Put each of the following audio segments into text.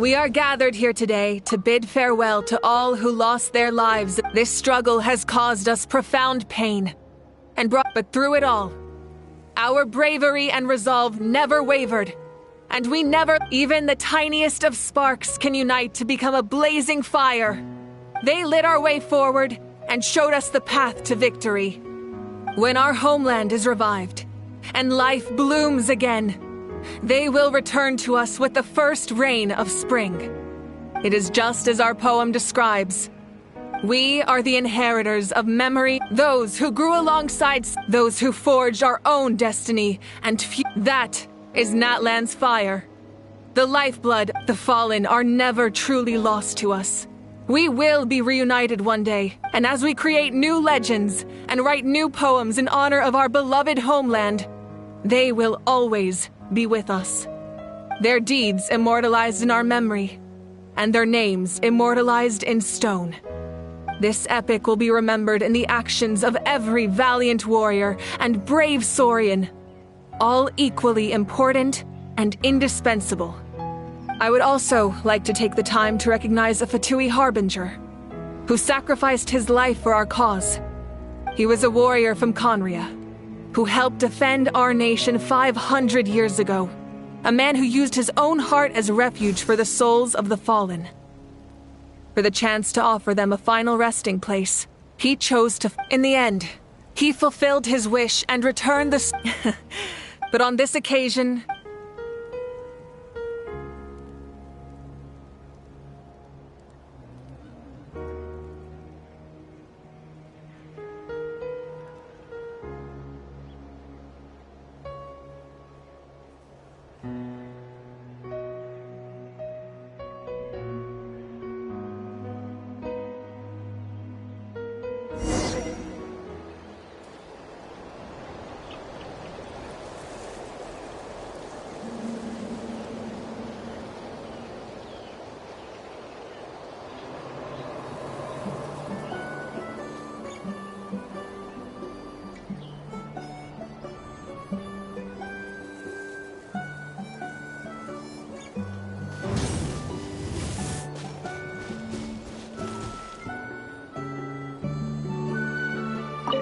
We are gathered here today to bid farewell to all who lost their lives. This struggle has caused us profound pain, but through it all, our bravery and resolve never wavered, and we never, even the tiniest of sparks, can unite to become a blazing fire. They lit our way forward and showed us the path to victory. When our homeland is revived and life blooms again, they will return to us with the first rain of spring. It is just as our poem describes. We are the inheritors of memory, those who grew alongside, those who forged our own destiny, and that is Natlan's fire. The lifeblood, the fallen, are never truly lost to us. We will be reunited one day, and as we create new legends and write new poems in honor of our beloved homeland, they will always be with us. Their deeds immortalized in our memory, and their names immortalized in stone. This epic will be remembered in the actions of every valiant warrior and brave Saurian, all equally important and indispensable. I would also like to take the time to recognize a Fatui harbinger who sacrificed his life for our cause. He was a warrior from Conria who helped defend our nation 500 years ago, a man who used his own heart as refuge for the souls of the fallen. For the chance to offer them a final resting place, he chose to. In the end, he fulfilled his wish and returned the. But on this occasion,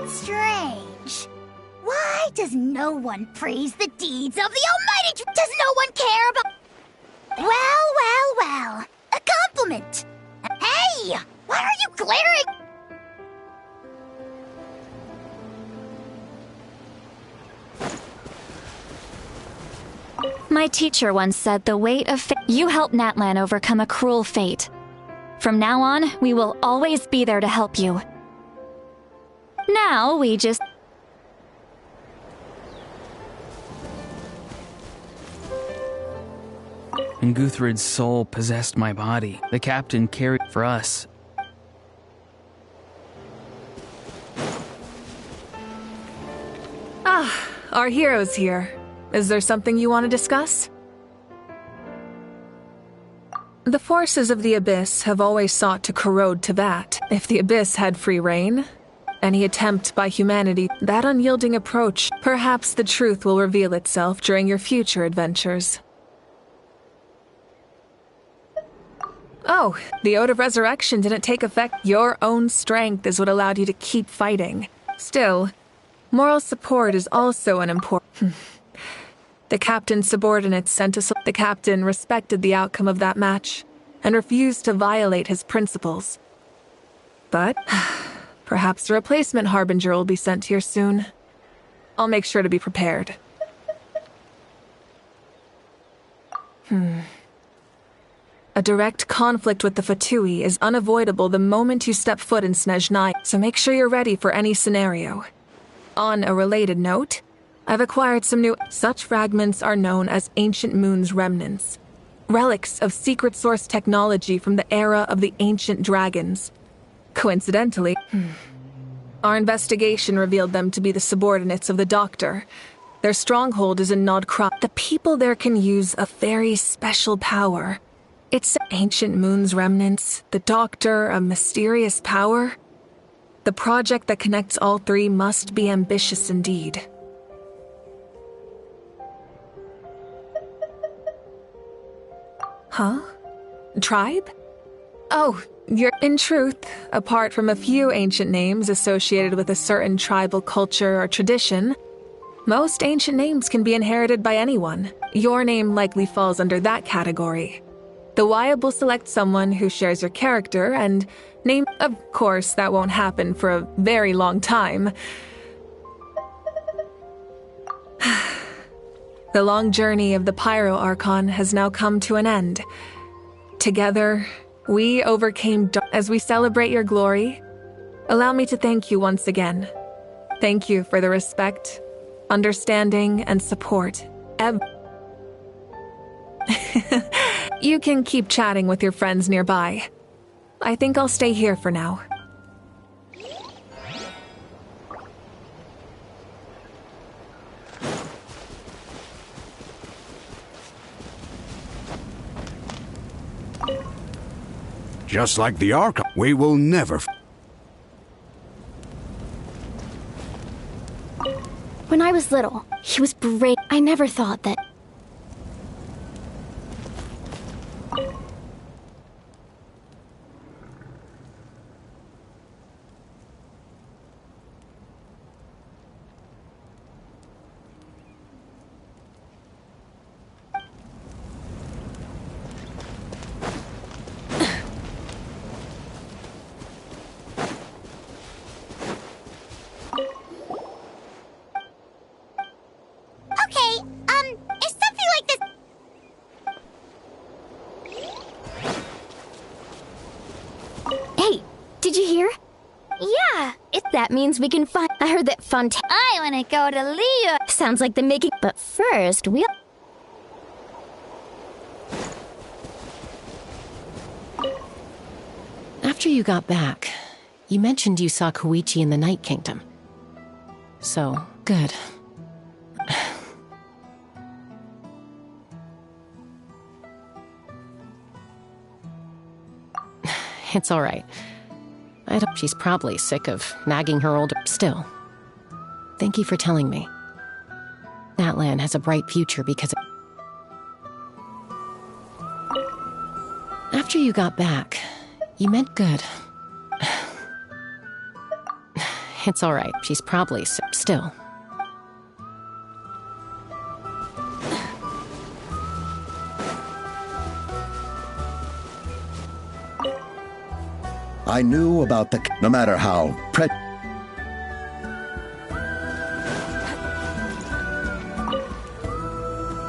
strange. Why does no one praise the deeds of the Almighty? Does no one care about... Well. A compliment. Hey! Why are you glaring? My teacher once said the weight of fate. You helped Natlan overcome a cruel fate. From now on, we will always be there to help you. Now, we just... And Guthred's soul possessed my body. The captain carried for us. Ah, our hero's here. Is there something you want to discuss? The forces of the Abyss have always sought to corrode Teyvat. If the Abyss had free reign, any attempt by humanity, that unyielding approach, perhaps the truth will reveal itself during your future adventures. Oh, the Ode of Resurrection didn't take effect. Your own strength is what allowed you to keep fighting. Still, moral support is also an important... The captain's subordinates sent us. The captain respected the outcome of that match and refused to violate his principles. But perhaps a replacement harbinger will be sent here soon. I'll make sure to be prepared. A direct conflict with the Fatui is unavoidable the moment you step foot in Snezhnaya, so make sure you're ready for any scenario. On a related note, I've acquired some new... Such fragments are known as Ancient Moon's remnants. Relics of secret source technology from the era of the ancient dragons. Coincidentally, our investigation revealed them to be the subordinates of the Doctor. Their stronghold is in Nodkrop. The people there can use a very special power. It's Ancient Moon's remnants, the Doctor, a mysterious power. The project that connects all three must be ambitious indeed. Huh? Tribe? Oh, you're in truth, apart from a few ancient names associated with a certain tribal culture or tradition, most ancient names can be inherited by anyone. Your name likely falls under that category. The Wyatt will select someone who shares your character and name. Of course, that won't happen for a very long time. The long journey of the Pyro Archon has now come to an end. Together, we overcame as we celebrate your glory. Allow me to thank you once again. Thank you for the respect, understanding, and support. You can keep chatting with your friends nearby. I think I'll stay here for now. Just like the Archon, we will never. When I was little, he was brave. I never thought that. It's something like this. Hey, did you hear? Yeah, That means we can find. I heard that I want to go to Leo. sounds like the making. But first, we'll. After you got back, you mentioned you saw Koichi in the Night Kingdom. So, good. It's all right. She's probably sick of nagging her older. Still, thank you for telling me. Natlan has a bright future because. After you got back, you meant good. It's all right. She's probably sick. Still. I knew about no matter how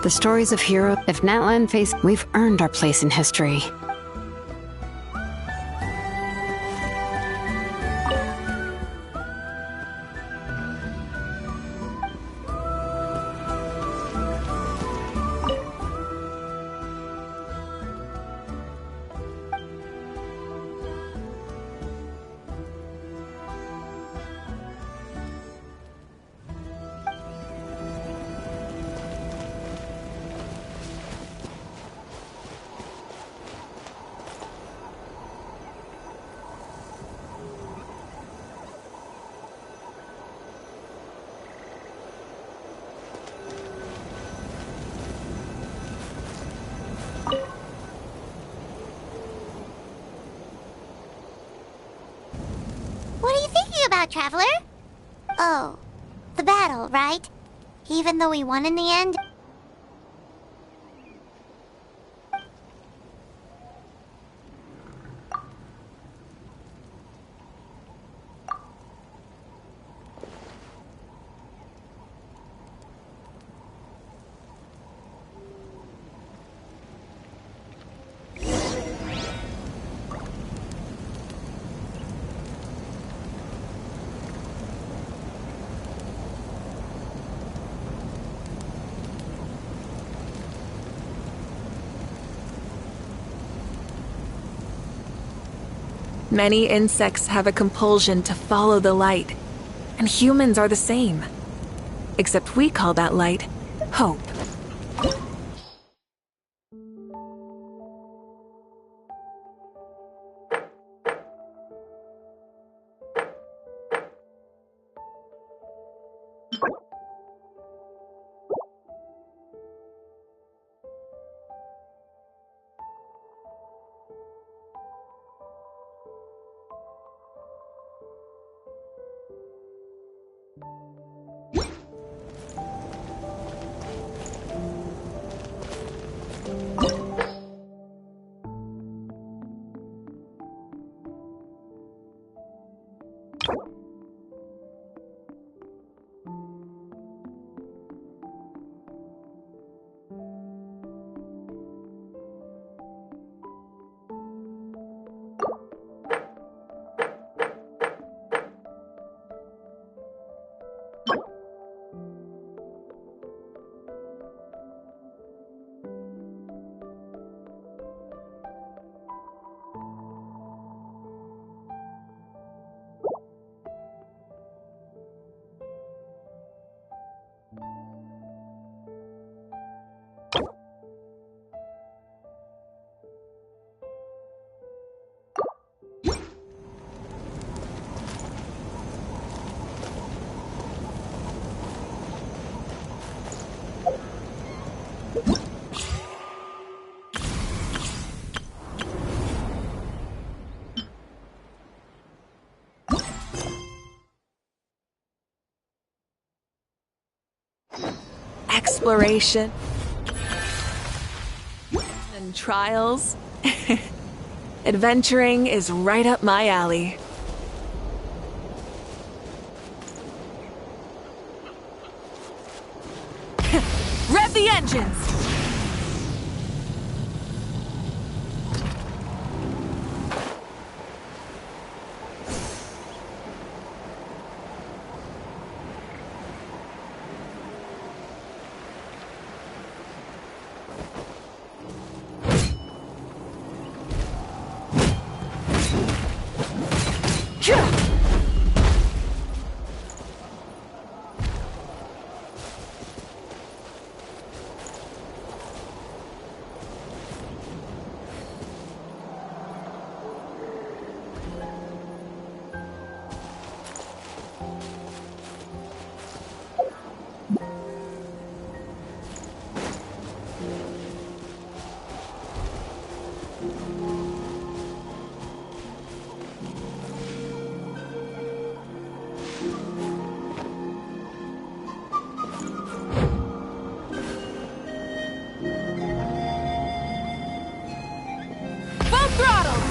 The stories of heroes. If Natlan faced, we've earned our place in history. What are you thinking about, Traveler? Oh, the battle, right? Even though we won in the end? Many insects have a compulsion to follow the light, and humans are the same. Except we call that light hope. Exploration and trials. Adventuring is right up my alley. Rev the engines! Full throttle!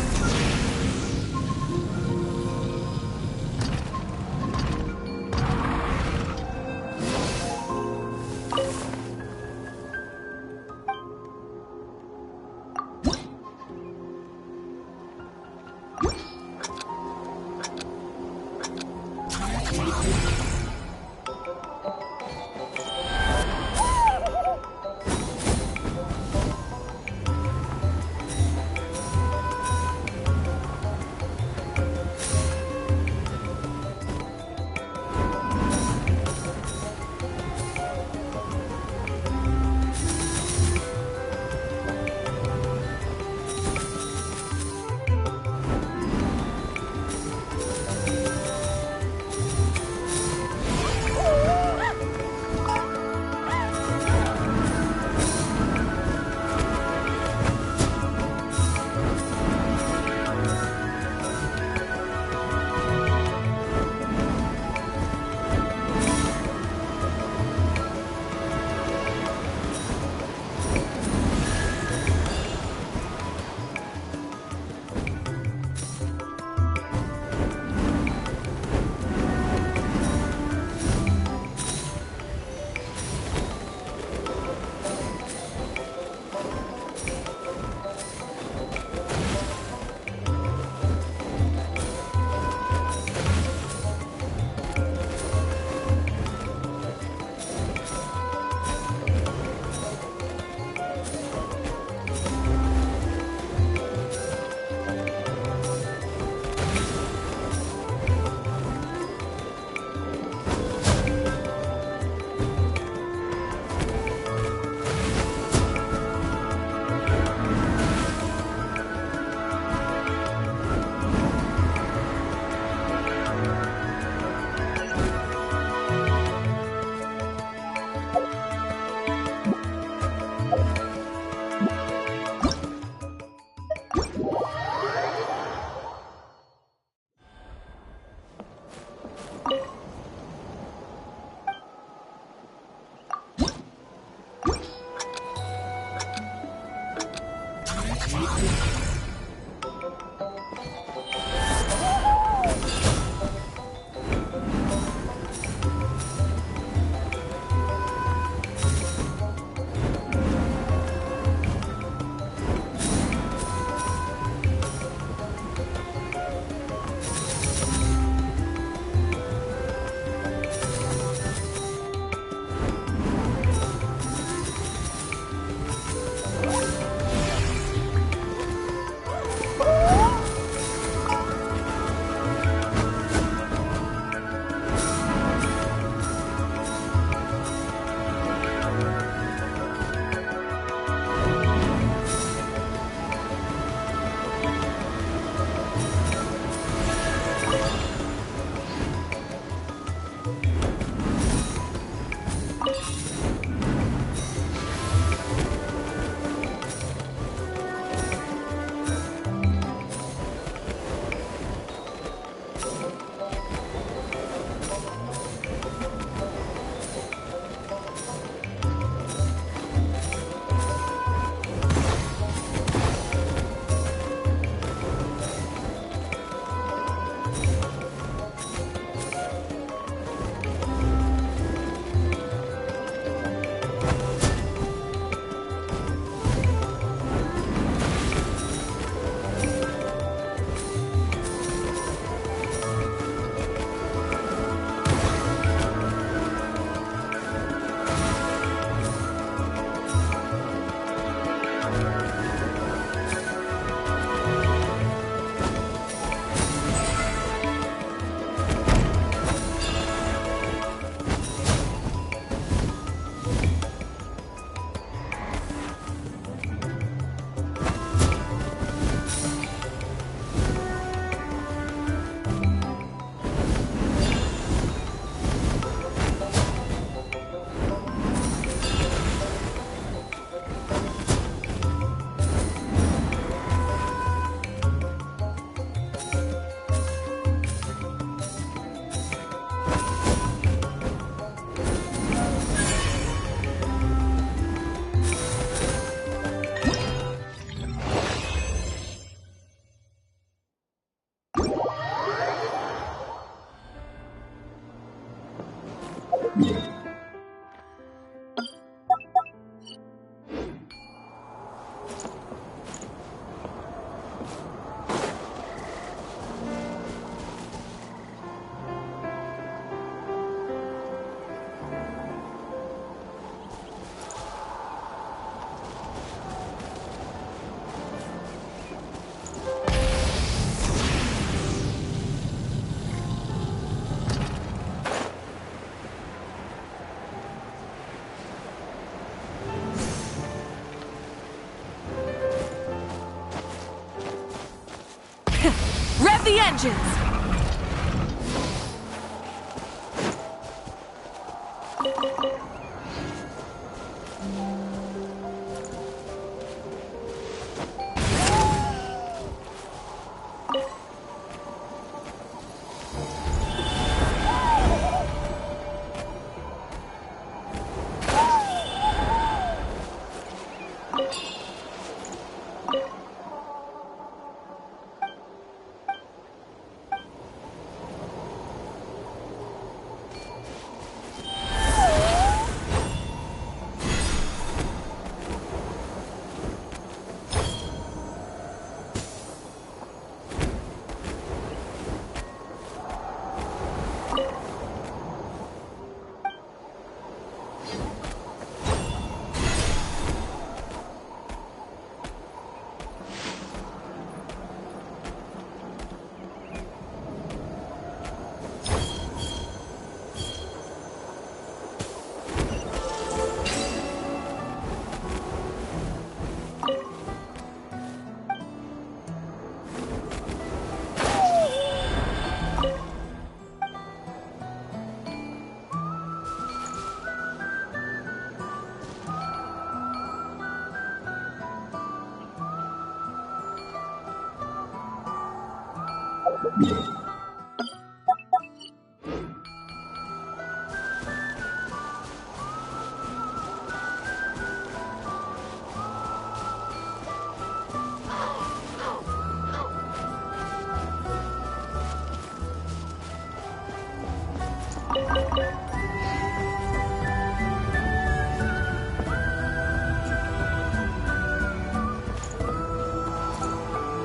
Rev the engines!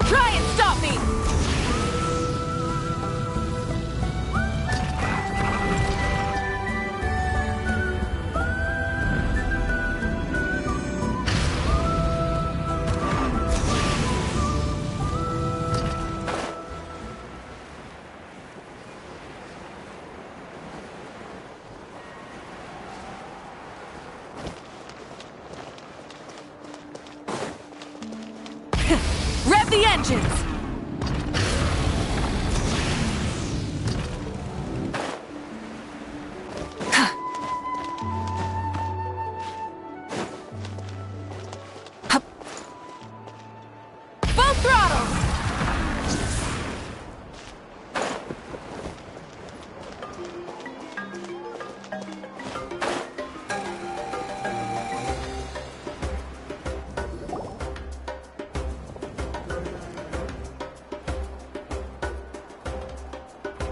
Try and stop me! Rev the engines! Full throttle!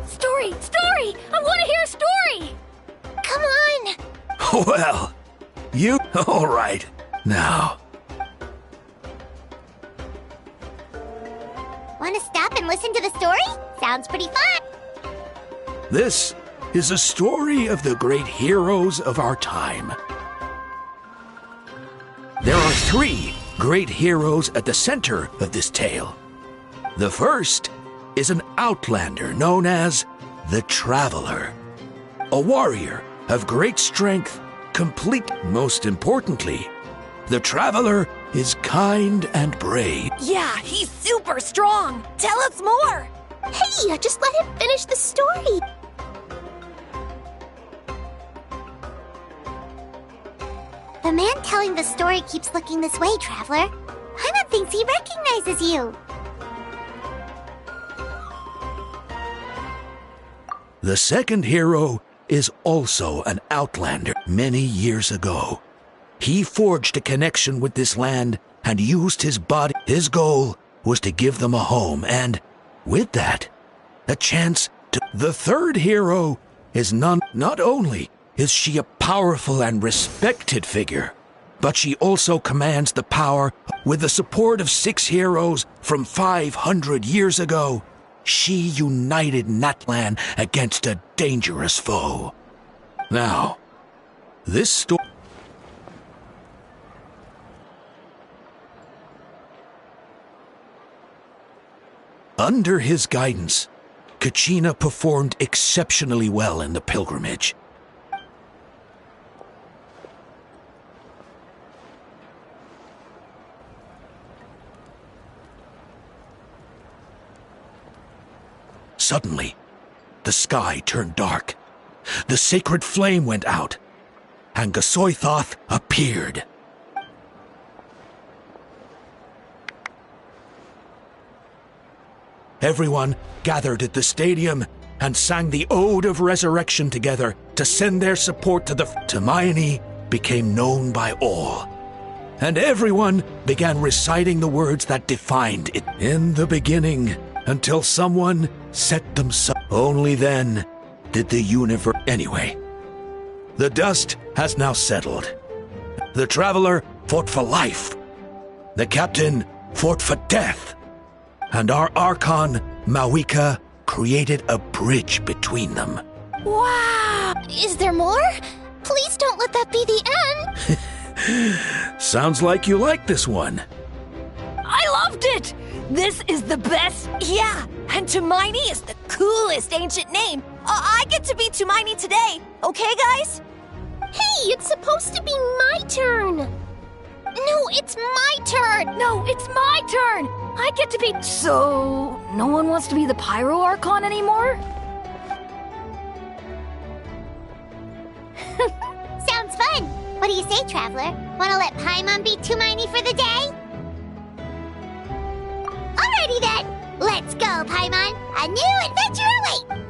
Story! Story! I want to hear a story! Come on! Well, you... All right. Now, Want to stop and listen to the story? Sounds pretty fun. this is a story of the great heroes of our time. There are 3 great heroes at the center of this tale. The first is an outlander known as the Traveler, a warrior of great strength, complete. Most importantly, the Traveler is kind and brave. Yeah, he's super strong! Tell us more! Hey, just let him finish the story. The man telling the story keeps looking this way, Traveler. Paimon thinks he recognizes you. The second hero is also an outlander. Many years ago, he forged a connection with this land and used his body. His goal was to give them a home and, with that, a chance to... The third hero is not only is she a powerful and respected figure, but she also commands the power. With the support of 6 heroes from 500 years ago, she united Natlan against a dangerous foe. Now, this story... Under his guidance, Kachina performed exceptionally well in the pilgrimage. Suddenly, the sky turned dark. The sacred flame went out, and Gasoithoth appeared. Everyone gathered at the stadium and sang the Ode of Resurrection together to send their support to the... Hermione became known by all, and everyone began reciting the words that defined it. In the beginning, until someone set themselves... Only then did the universe... Anyway, the dust has now settled. The Traveler fought for life. The Captain fought for death. And our Archon, Mawika, created a bridge between them. Wow! Is there more? Please don't let that be the end. Sounds like you like this one. I loved it! This is the best. Yeah, and Tumaini is the coolest ancient name. I get to be Tumaini today, okay, guys? Hey, it's supposed to be my turn. No, it's my turn. No, it's my turn. I get to be... So, no one wants to be the Pyro Archon anymore? Sounds fun. What do you say, Traveler? Wanna let Paimon be Tumaini for the day? Alrighty then! Let's go, Paimon! A new adventure awaits!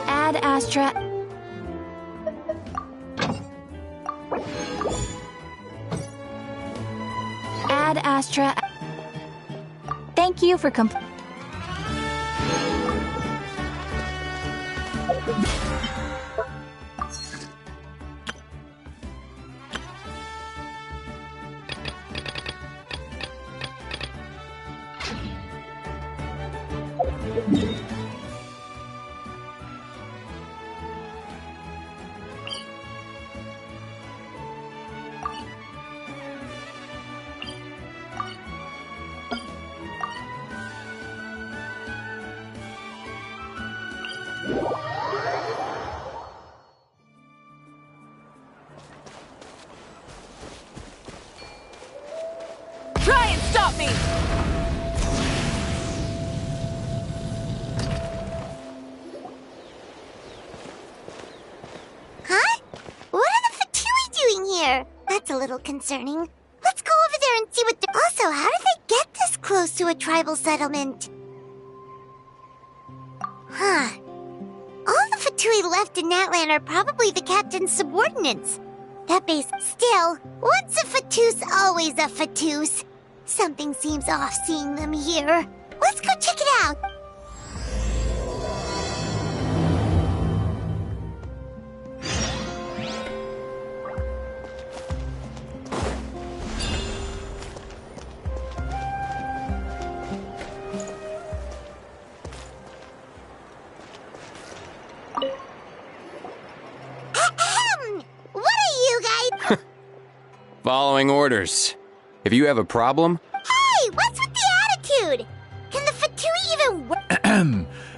Ad Astra. Ad Astra. Thank you for Try and stop me! Huh? What are the Fatui doing here? That's a little concerning. Let's go over there and see what they're... Also, how did they get this close to a tribal settlement? Huh. All the Fatui left in Natlan are probably the captain's subordinates. That base... Still, once a Fatus, always a Fatus. Something seems off seeing them here. Let's go check it out. Ahem! What are you guys... Following orders. If you have a problem... Hey, what's with the attitude? Can the Fatui even work?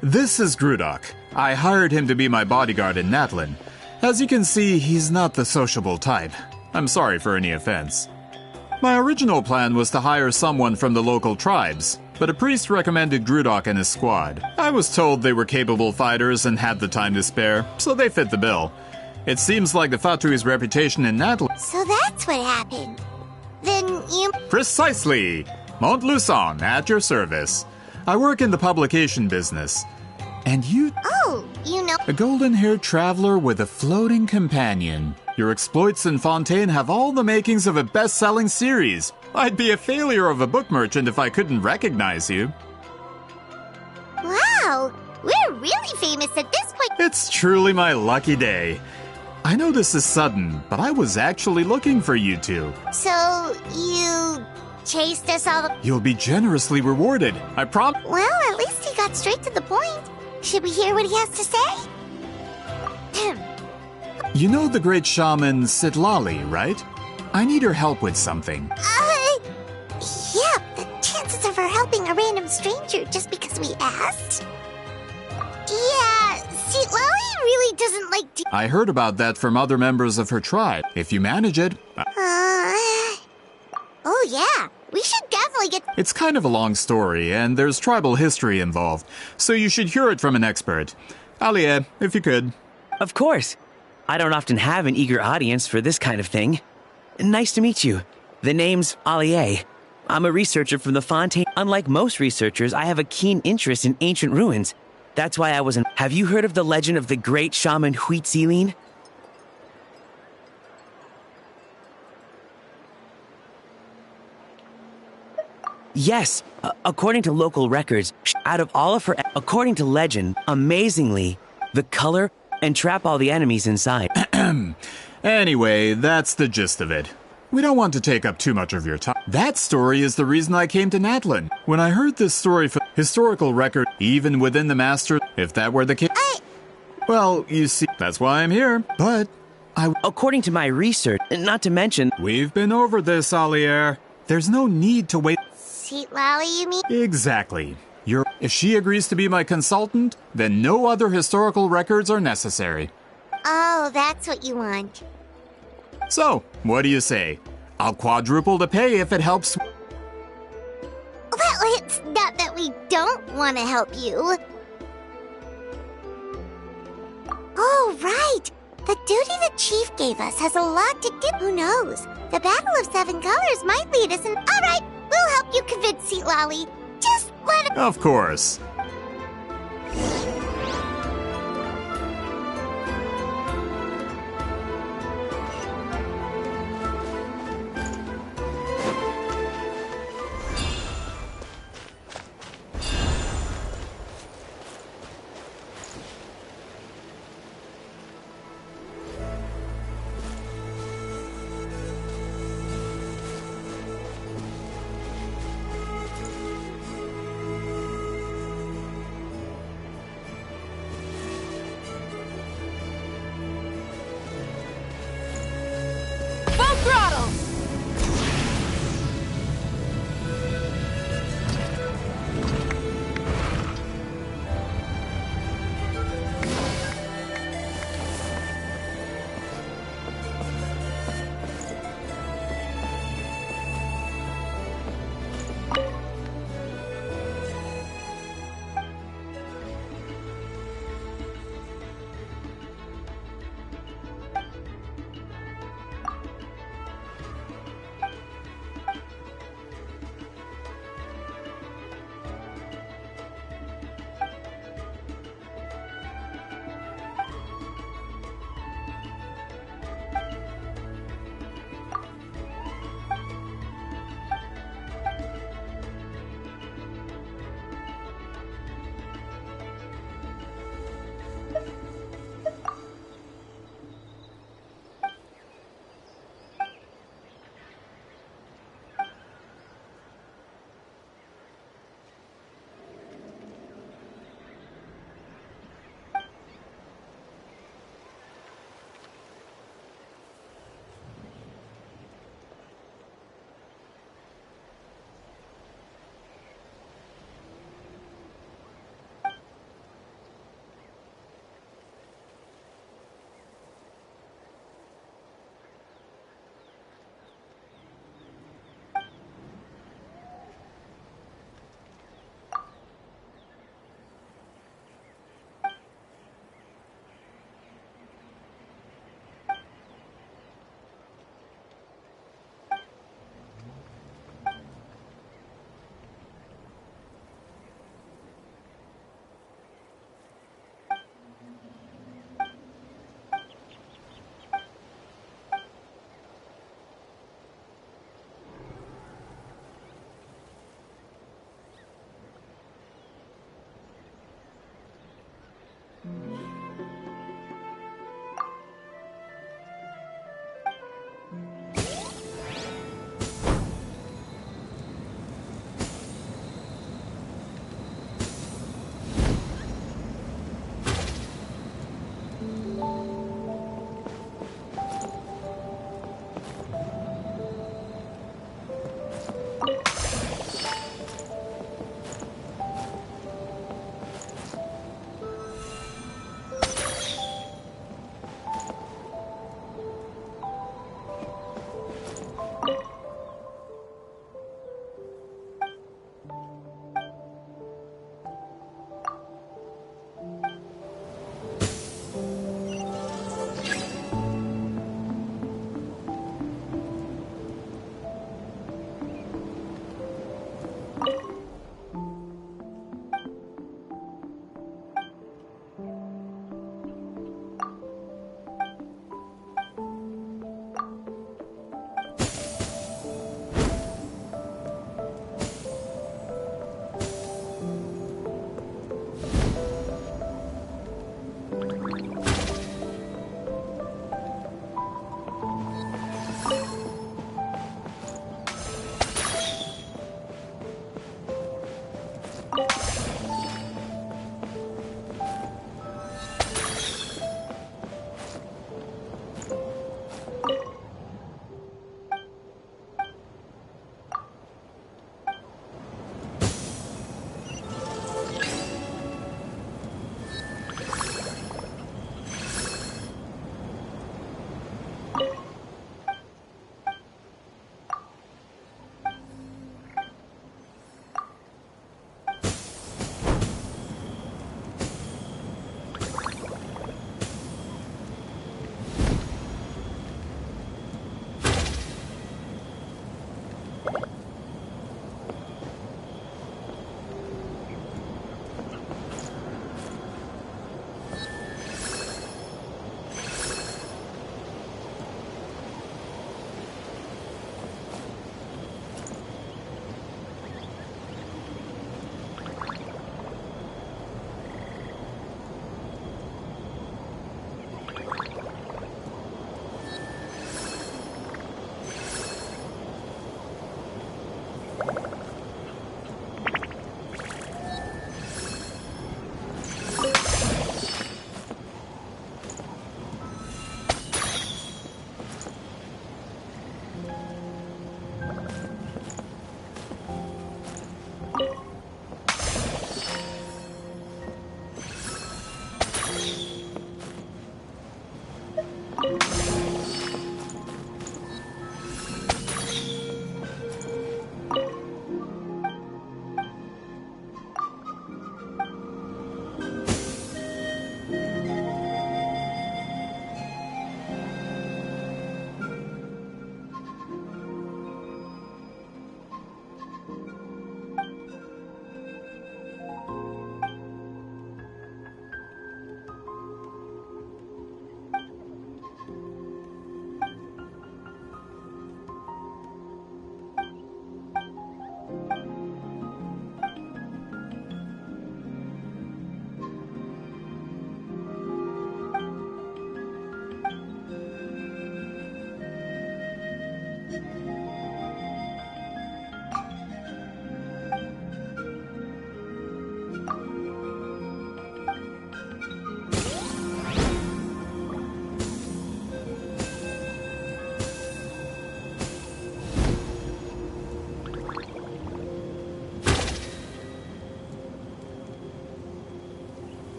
This is Grudok. I hired him to be my bodyguard in Natlan. As you can see, he's not the sociable type. I'm sorry for any offense. My original plan was to hire someone from the local tribes, but a priest recommended Grudok and his squad. I was told they were capable fighters and had the time to spare, so they fit the bill. It seems like the Fatui's reputation in Natlan... So that's what happened. Then you... Precisely! Montluçon, at your service. I work in the publication business. And you... Oh, you know... A golden-haired traveler with a floating companion. Your exploits in Fontaine have all the makings of a best-selling series. I'd be a failure of a book merchant if I couldn't recognize you. Wow! We're really famous at this point. It's truly my lucky day. I know this is sudden, but I was actually looking for you two. So, you chased us all the... You'll be generously rewarded, I promise. Well, at least he got straight to the point. Should we hear what he has to say? You know the great shaman Sitlali, right? I need her help with something. Yeah, the chances of her helping a random stranger just because we asked? Yeah, see, Lolly really doesn't like to... I heard about that from other members of her tribe. If you manage it... Oh yeah, we should definitely get... It's kind of a long story, and there's tribal history involved, so you should hear it from an expert. Alie, if you could. Of course. I don't often have an eager audience for this kind of thing. Nice to meet you. The name's Alie. I'm a researcher from the Fontaine. Unlike most researchers, I have a keen interest in ancient ruins. That's why I was in... Have you heard of the legend of the great shaman Huitzilin? Yes, according to local records, out of all of her, according to legend, amazingly, the color and trap all the enemies inside. Anyway, that's the gist of it. We don't want to take up too much of your time. That story is the reason I came to Natlan. When I heard this story for historical record, even within the Master, if that were the case... Well, you see, that's why I'm here. But according to my research, not to mention... We've been over this, Alier. There's no need to wait... Seat Lally, you mean? Exactly. If she agrees to be my consultant, then no other historical records are necessary. Oh, that's what you want. So, what do you say? I'll quadruple the pay if it helps. Well, it's not that we don't want to help you. Oh, right. The duty the chief gave us has a lot to do. Who knows? The Battle of Seven Colors might lead us in... All right, we'll help you convince Seat Lally. Just let it... Of course.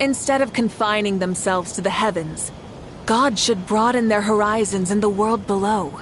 Instead of confining themselves to the heavens, God should broaden their horizons in the world below.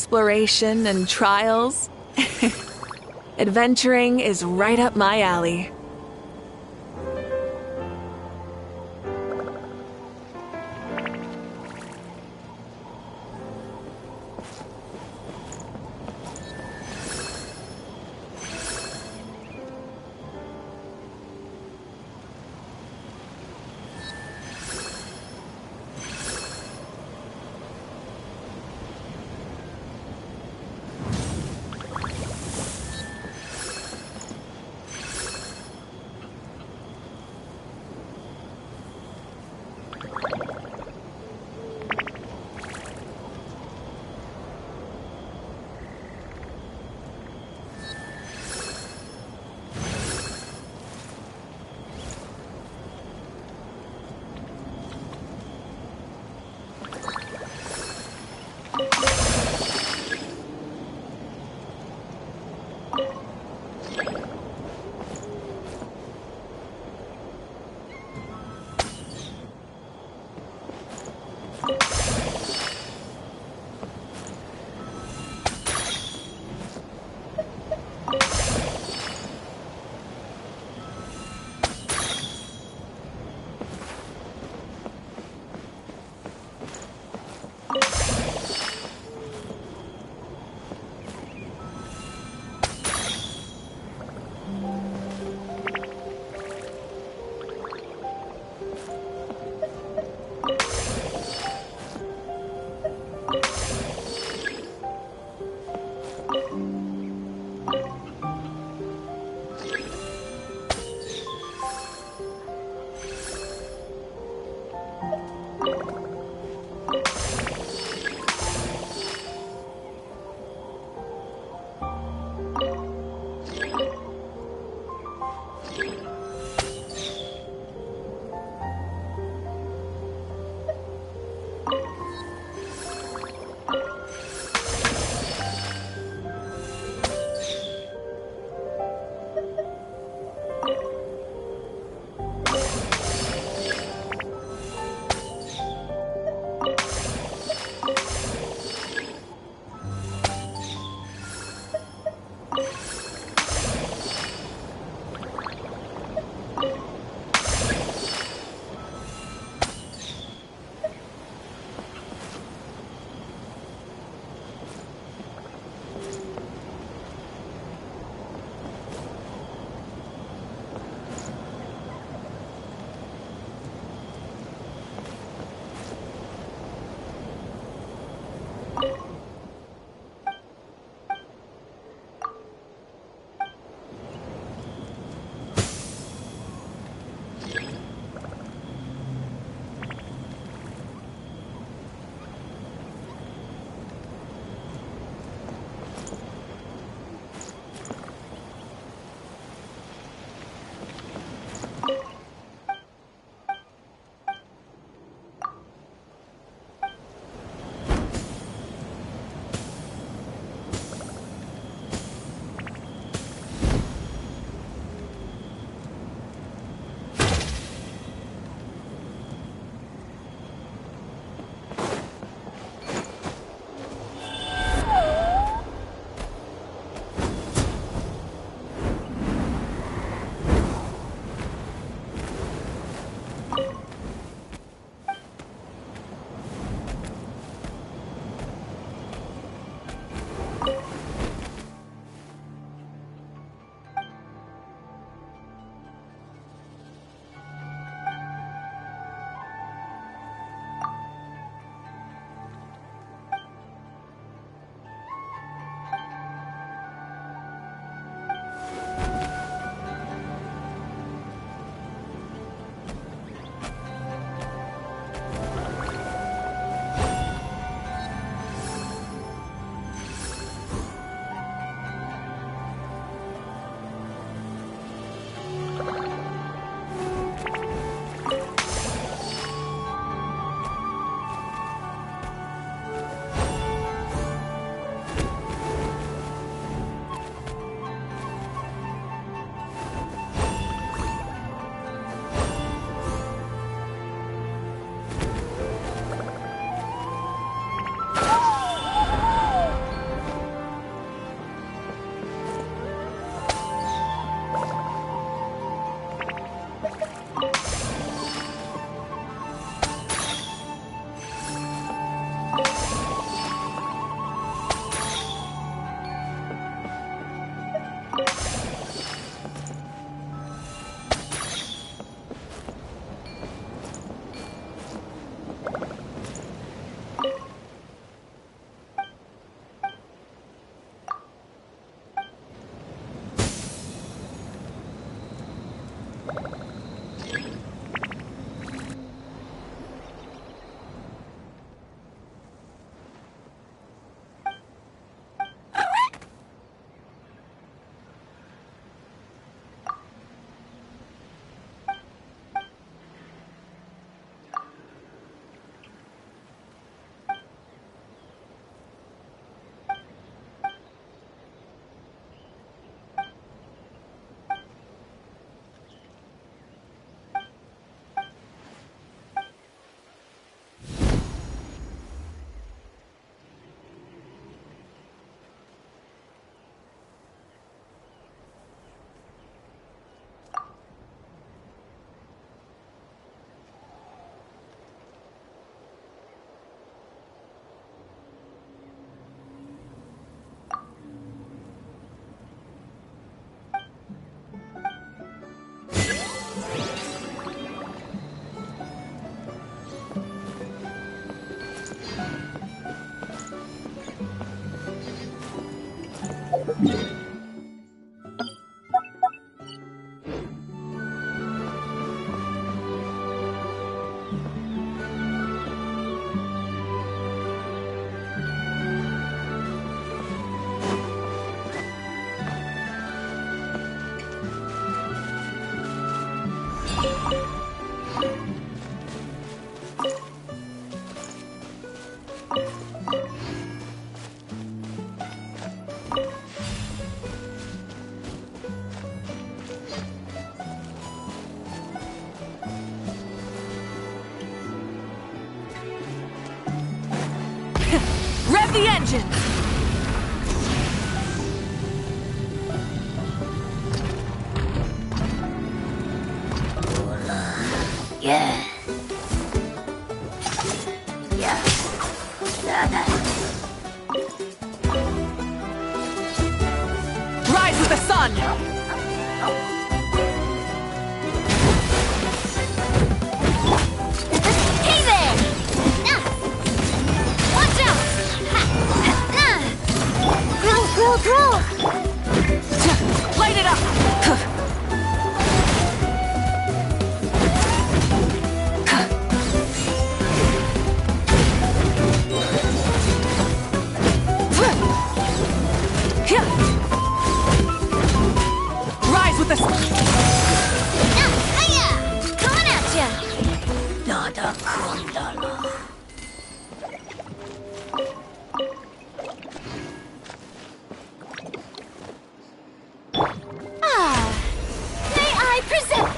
exploration and trials. Adventuring is right up my alley. the engine! Yeah. Yeah. Rise with the sun! Hey there! Watch out! Grow! Light it up! Rise with the sun! Coming at ya! Nada kundala. May I present?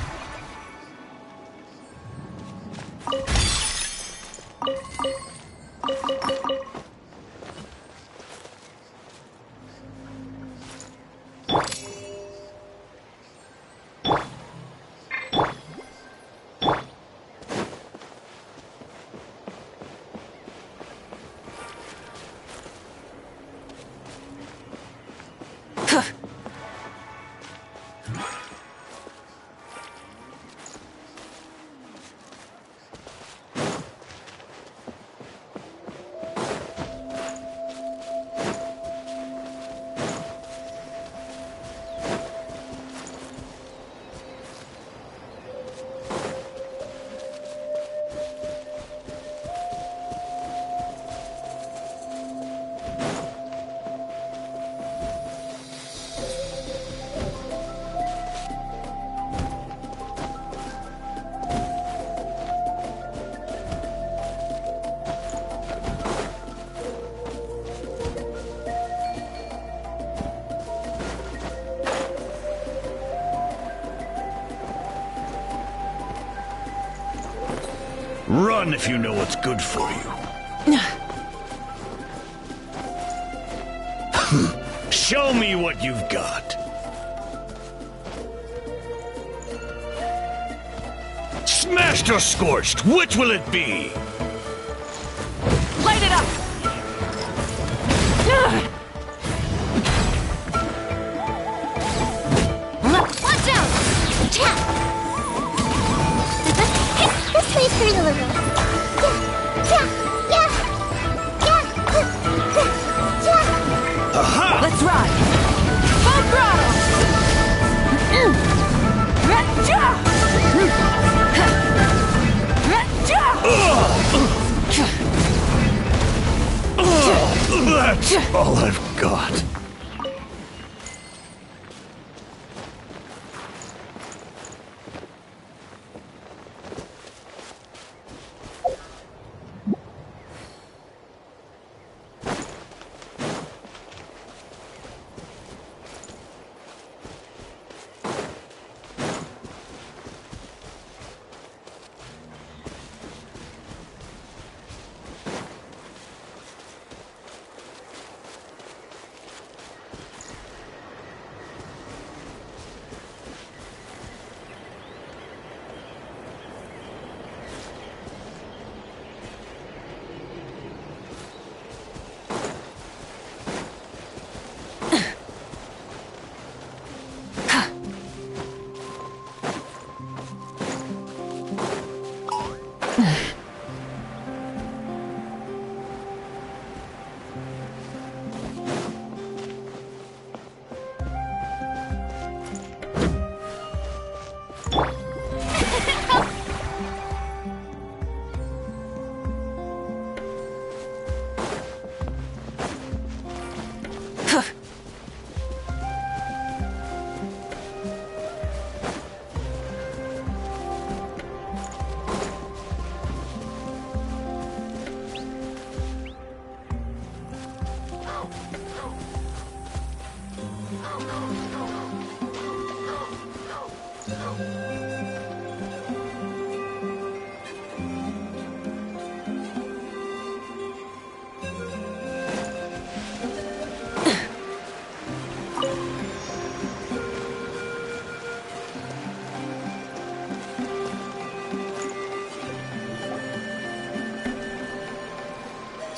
Run if you know what's good for you. Show me what you've got. Smashed or scorched, which will it be? Light it up! Watch out! This way through the little. Aha! Let's ride! Full throttle! That's all I've got.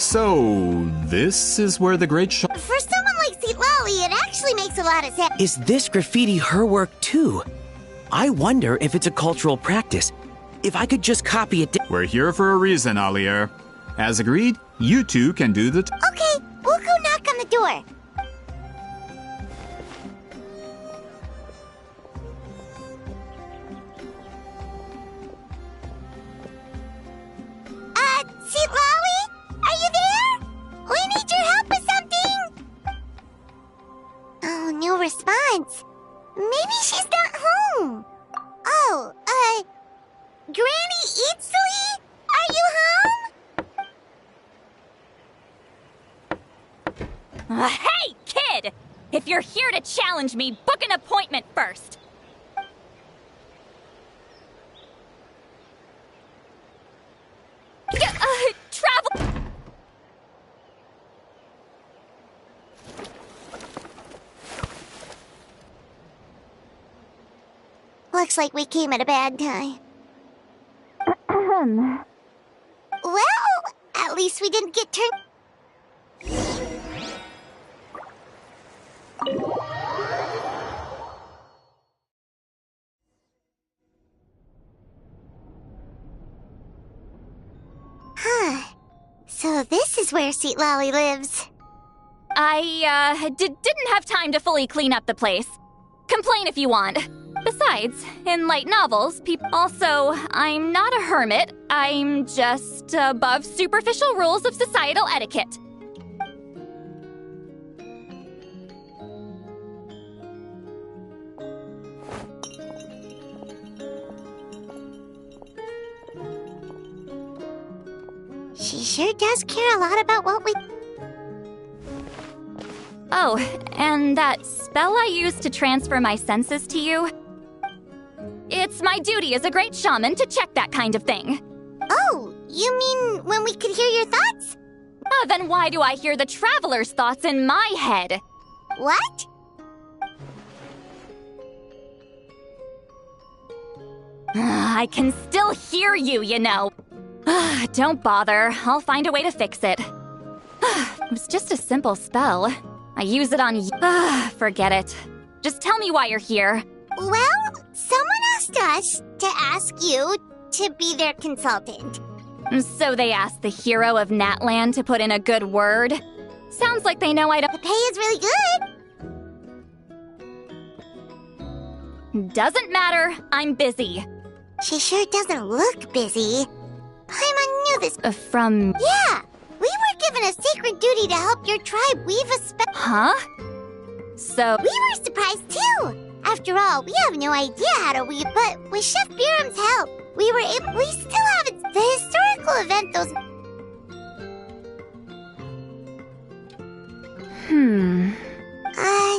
So, this is where the great For someone like Seat Lolly, it actually makes a lot of sense. Is this graffiti her work too? I wonder if it's a cultural practice. If I could just copy it. We're here for a reason, Alier. As agreed, you two can do the. Okay, we'll go knock on the door. Seat Lolly? Are you there? We need your help with something! Oh, no response. Maybe she's not home. Oh, Granny Eatsley? Are you home? Hey, kid! If you're here to challenge me, book an appointment first. Travel. Looks like we came at a bad time. Well, at least we didn't get turned. Huh. So this is where Seat Lolly lives. I, didn't have time to fully clean up the place. Complain if you want. Besides, in light novels, people... Also, I'm not a hermit. I'm just above superficial rules of societal etiquette. She sure does care a lot about what we... Oh, and that spell I used to transfer my senses to you? It's my duty as a great shaman to check that kind of thing. Oh, you mean when we could hear your thoughts? Then why do I hear the traveler's thoughts in my head? What? I can still hear you, you know. Don't bother. I'll find a way to fix it. It was just a simple spell. I use it on you. Forget it. Just tell me why you're here. Well, someone asked us to ask you to be their consultant. So they asked the hero of Natlan to put in a good word? Sounds like they know I don't... The pay is really good. Doesn't matter. I'm busy. She sure doesn't look busy. Paimon knew this. From... Yeah! We were given a sacred duty to help your tribe weave a spell. Huh? So... We were surprised too! After all, we have no idea how to weave, but with Chef Biram's help, we were able... We still haven't... The historical event those...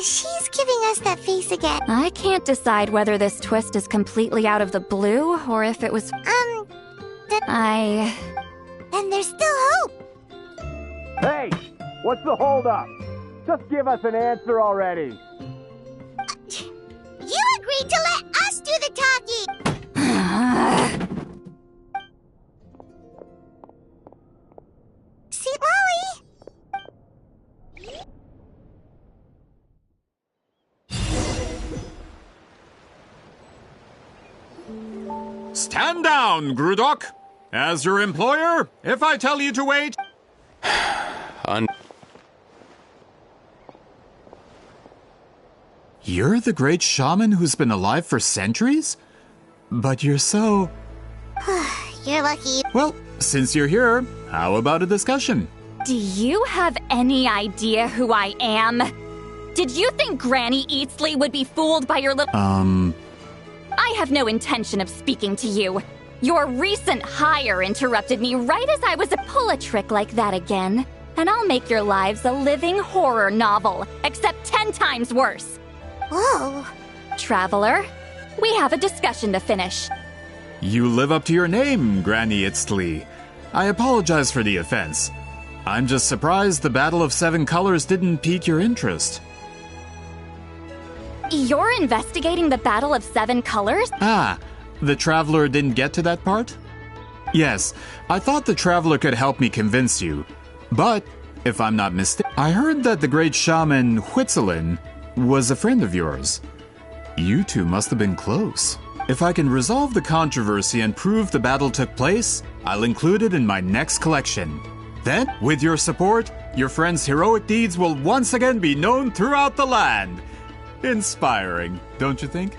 She's giving us that face again. I can't decide whether this twist is completely out of the blue, or if it was... Then there's still hope! Hey! What's the holdup? Just give us an answer already! You agreed to let us do the talking! Seat Lolly! Stand down, Grudok! As your employer, if I tell you to wait... You're the great shaman who's been alive for centuries? But you're so... You're lucky. Well, since you're here, how about a discussion? Do you have any idea who I am? Did you think Granny Eatsley would be fooled by your little... I have no intention of speaking to you. Your recent hire interrupted me right as I was pull a trick like that again, and I'll make your lives a living horror novel, except 10 times worse. Whoa. Traveler, we have a discussion to finish. You live up to your name, Granny Eatsley. I apologize for the offense. I'm just surprised the Battle of Seven Colors didn't pique your interest. You're investigating the Battle of Seven Colors? The Traveler didn't get to that part? Yes, I thought the Traveler could help me convince you. But, if I'm not mistaken, I heard that the great shaman Huitzilin was a friend of yours. You two must have been close. If I can resolve the controversy and prove the battle took place, I'll include it in my next collection. Then, with your support, your friend's heroic deeds will once again be known throughout the land. Inspiring, don't you think?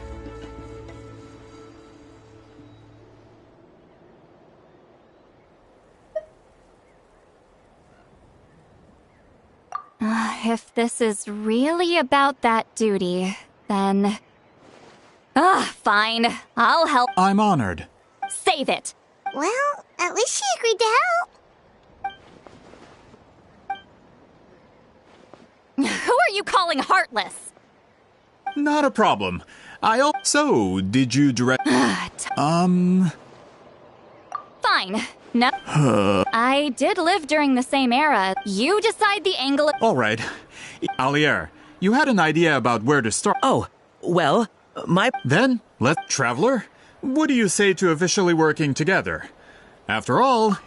If this is really about that duty, then... fine. I'll help. I'm honored. Save it. Well, at least she agreed to help. Who are you calling heartless? Not a problem. So, did you direct... Fine. No. I did live during the same era. You decide the angle of... All right. Alier, you had an idea about where to start. Oh, well, Then, Traveler, what do you say to officially working together? After all...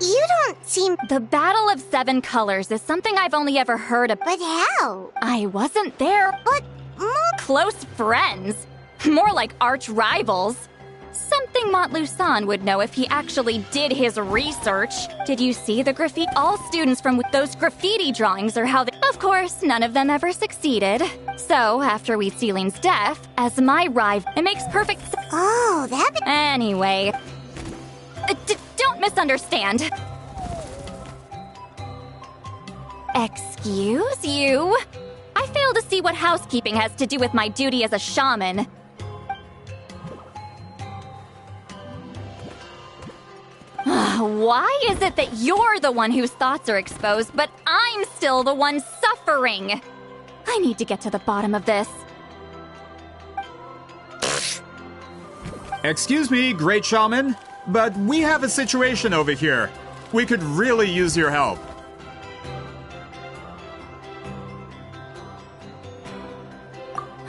You don't seem... The Battle of Seven Colors is something I've only ever heard of. But how? I wasn't there. But more close friends. More like arch rivals. Something Montluçon would know if he actually did his research. Did you see the graffiti? All students from those graffiti drawings are how they... Of course, none of them ever succeeded. So, after Huitzilin's death, as my rival, it makes perfect sense. Oh, that... Anyway... don't misunderstand. Excuse you? I fail to see what housekeeping has to do with my duty as a shaman. Why is it that you're the one whose thoughts are exposed, but I'm still the one suffering? I need to get to the bottom of this. Excuse me, great shaman, but we have a situation over here. We could really use your help.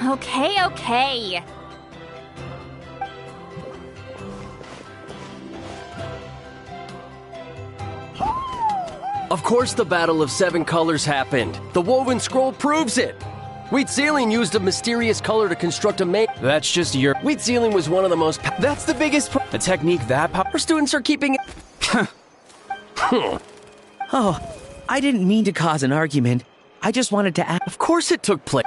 Okay. Of course the Battle of Seven Colors happened. The woven scroll proves it. Huitzilin used a mysterious color to construct a main... That's just your... Huitzilin was one of the most... That's the biggest... A technique that our students are keeping... Oh, I didn't mean to cause an argument. I just wanted to ask... Of course it took place.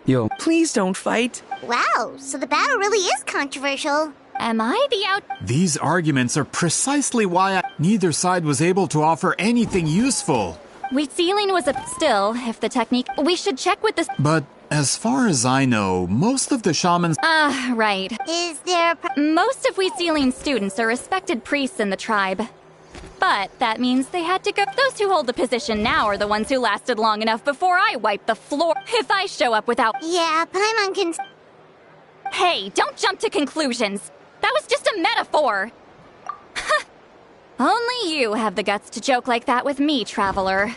Yo, please don't fight. Wow, so the battle really is controversial. Am I the out... These arguments are precisely why neither side was able to offer anything useful. Huitzilin was a... Still, if the technique... We should check with this... But as far as I know, most of the shamans... right. Is there... Most of Huitzilin's students are respected priests in the tribe. But that means they had to go... Those who hold the position now are the ones who lasted long enough before I wipe the floor. If I show up without... Yeah, but I'm Hey, don't jump to conclusions. That was just a metaphor. Only you have the guts to joke like that with me, Traveler.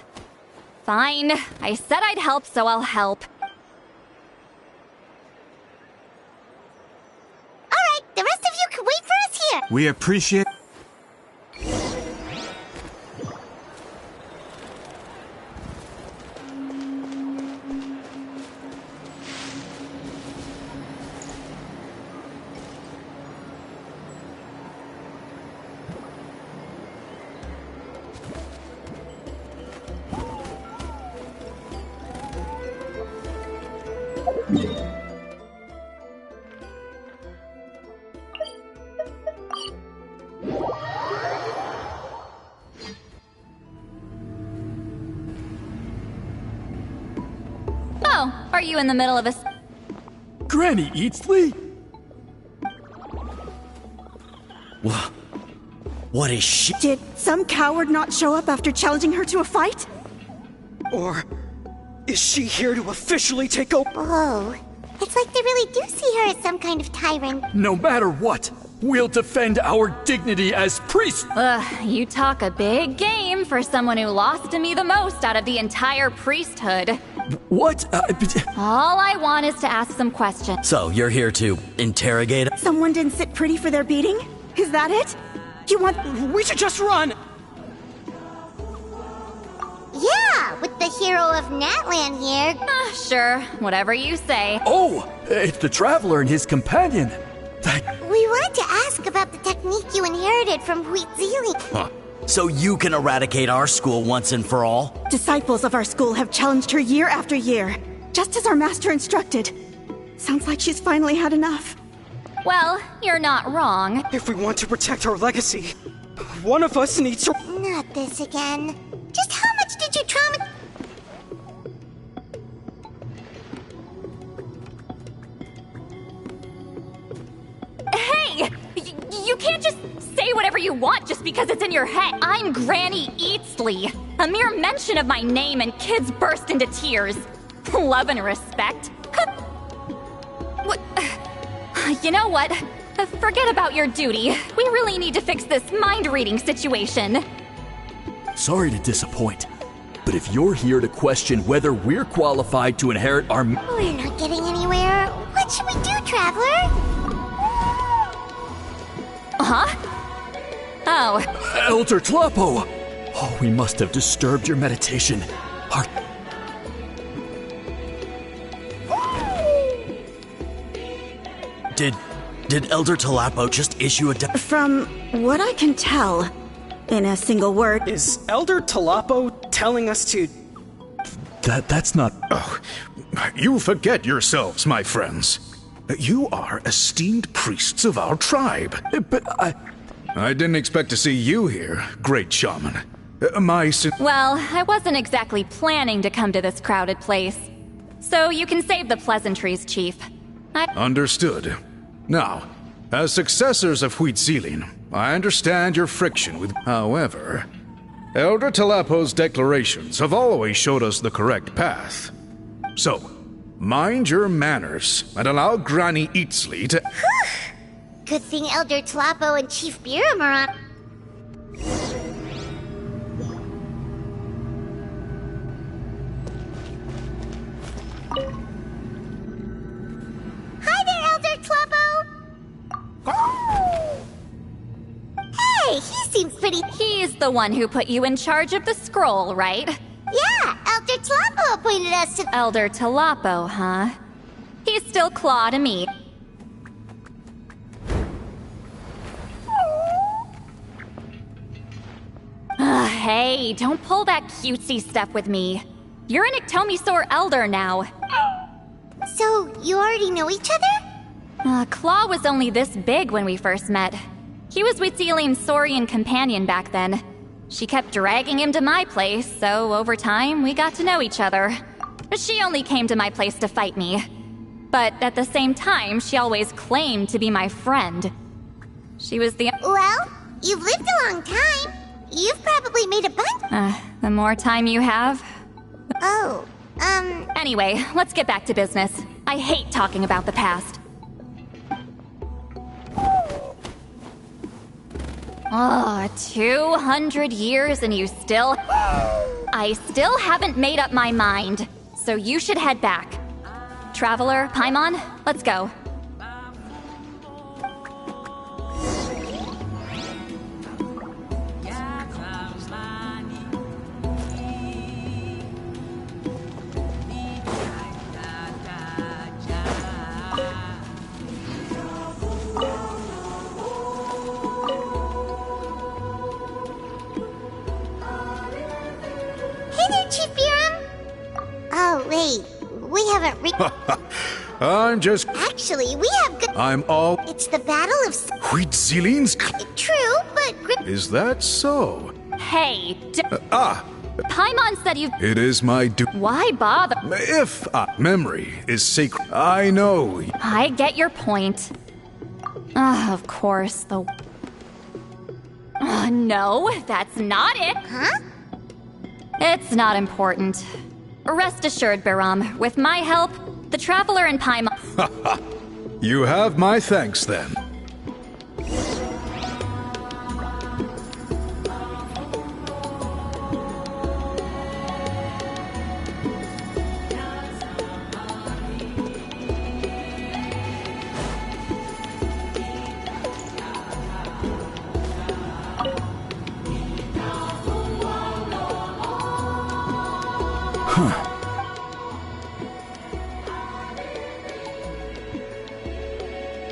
Fine. I said I'd help, so I'll help. Alright, the rest of you can wait for us here. We appreciate... Oh, are you in the middle of a... Granny Eatsley? What is she? Did some coward not show up after challenging her to a fight? Or Is she here to officially take over? Oh, it's like they really do see her as some kind of tyrant. No matter what, we'll defend our dignity as priests. You talk a big game for someone who lost to me the most out of the entire priesthood. What? All I want is to ask some questions. So, you're here to interrogate? Someone didn't sit pretty for their beating? Is that it? You want... We should just run! Yeah, with the hero of Natlan here. Sure, whatever you say. Oh, it's the Traveler and his companion. We wanted to ask about the technique you inherited from Huitzili. Huh. So you can eradicate our school once and for all? Disciples of our school have challenged her year after year, just as our master instructed. Sounds like she's finally had enough. Well, you're not wrong. If we want to protect our legacy, one of us needs to... Not this again. Just how much did you trauma... Hey! You can't just say whatever you want just because it's in your head. I'm Granny Eatsley. A mere mention of my name and kids burst into tears. Love and respect. What? You know what? Forget about your duty. We really need to fix this mind-reading situation. Sorry to disappoint, but if you're here to question whether we're qualified to inherit our... We're not getting anywhere. What should we do, Traveler? Huh? Oh. Elder Tlapo! Oh, we must have disturbed your meditation. Our... Did Elder Tlapo just issue a... From what I can tell, in a single word... Is Elder Tlapo telling us to... That's not... Oh, you forget yourselves, my friends. You are esteemed priests of our tribe. But I didn't expect to see you here, great shaman. Well, I wasn't exactly planning to come to this crowded place. So you can save the pleasantries, Chief. Understood. Now, as successors of Huitzilin, I understand your friction with... However, Elder Tlapo's declarations have always showed us the correct path. So, mind your manners and allow Granny Eatsley to... Good thing Elder Tlapo and Chief Biram are on... Hi there, Elder Tlapo! Hey, he seems pretty... He's the one who put you in charge of the scroll, right? Yeah, Elder Tlapo appointed us to... Elder Tlapo, huh? He's still Claw to me. Hey, don't pull that cutesy stuff with me. You're an Iktomi Elder now. So, you already know each other? Claw was only this big when we first met. He was Huitzilin's Saurian companion back then. She kept dragging him to my place, so over time, we got to know each other. She only came to my place to fight me. But at the same time, she always claimed to be my friend. She was the... Well, you've lived a long time. You've probably made a bunch... the more time you have... Oh, Anyway, let's get back to business. I hate talking about the past. Oh, 200 years and you still... I still haven't made up my mind, so you should head back. Traveler, Paimon, let's go. Oh, wait. We haven't I'm just... Actually, we have good... I'm all... It's the Battle of... Huitzilin's... True, but... Is that so? Hey, Paimon said you... It is my Why bother? If memory is sacred, I know... I get your point. Of course, the... no, that's not it. Huh? It's not important. Rest assured, Baram, with my help, the Traveler and Paimon... You have my thanks then.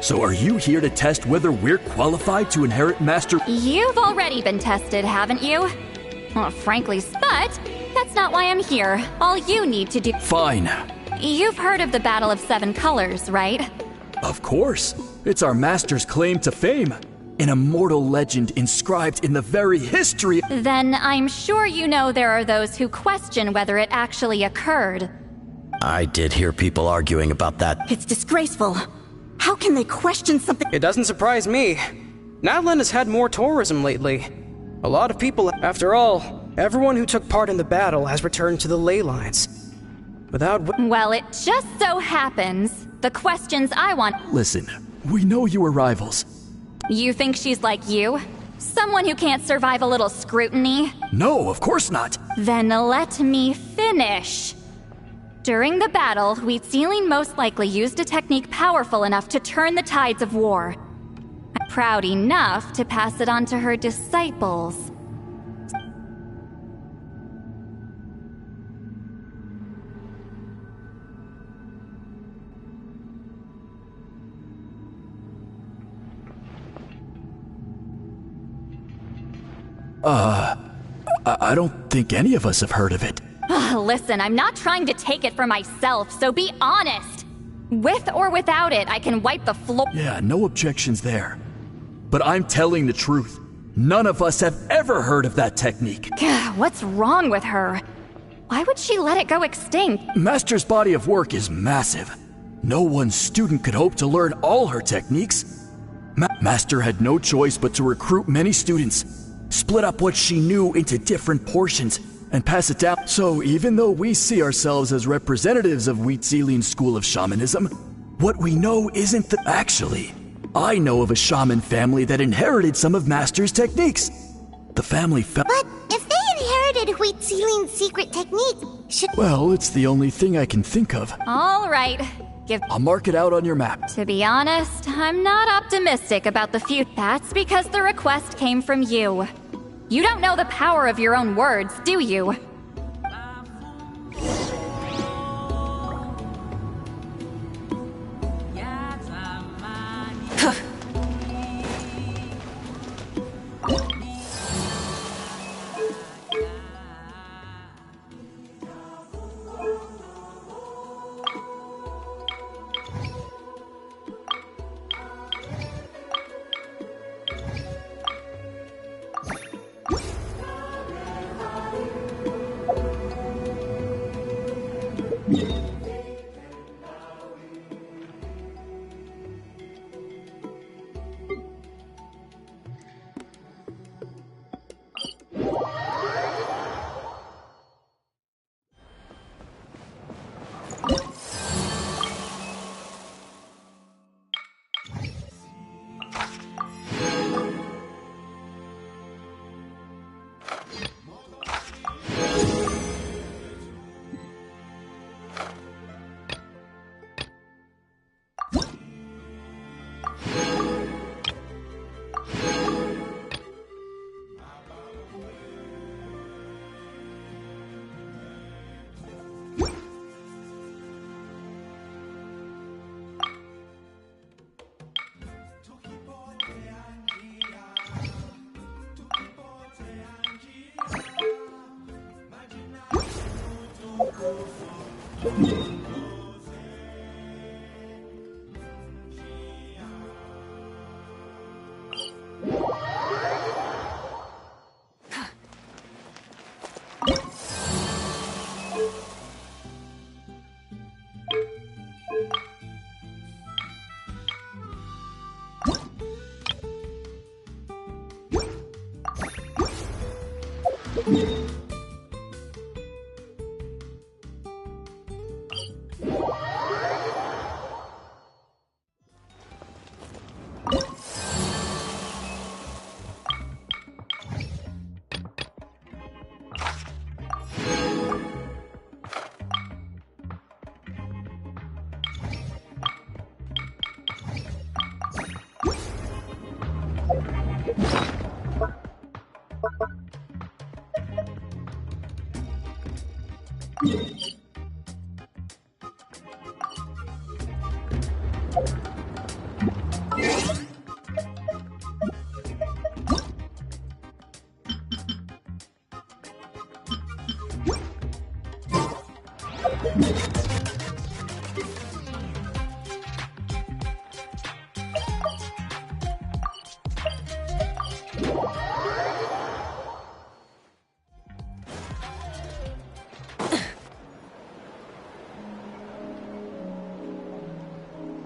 So are you here to test whether we're qualified to inherit Master... You've already been tested, haven't you? Well, frankly, but that's not why I'm here. All you need to do... Fine. You've heard of the Battle of Seven Colors, right? Of course. It's our Master's claim to fame. An immortal legend inscribed in the very history... Then I'm sure you know there are those who question whether it actually occurred. I did hear people arguing about that. It's disgraceful. How can they question something? It doesn't surprise me. Natlan has had more tourism lately. A lot of people, after all, everyone who took part in the battle has returned to the ley lines. Without... Well, it just so happens the questions I want... Listen, we know you were rivals. You think she's like you? Someone who can't survive a little scrutiny? No, of course not. Then let me finish. During the battle, Wheatsealing most likely used a technique powerful enough to turn the tides of war. Proud enough to pass it on to her disciples. I don't think any of us have heard of it. Listen, I'm not trying to take it for myself, so be honest. With or without it, I can wipe the floor. Yeah, no objections there. But I'm telling the truth. None of us have ever heard of that technique. What's wrong with her? Why would she let it go extinct? Master's body of work is massive. No one student could hope to learn all her techniques. Master had no choice but to recruit many students, split up what she knew into different portions, and pass it down. So even though we see ourselves as representatives of Wheatsealing's school of shamanism, what we know isn't the... Actually, I know of a shaman family that inherited some of Master's techniques. The family But if they inherited Wheatsealing's secret technique, should... Well, it's the only thing I can think of. All right. I'll mark it out on your map. To be honest, I'm not optimistic about the future. That's because the request came from you. You don't know the power of your own words, do you?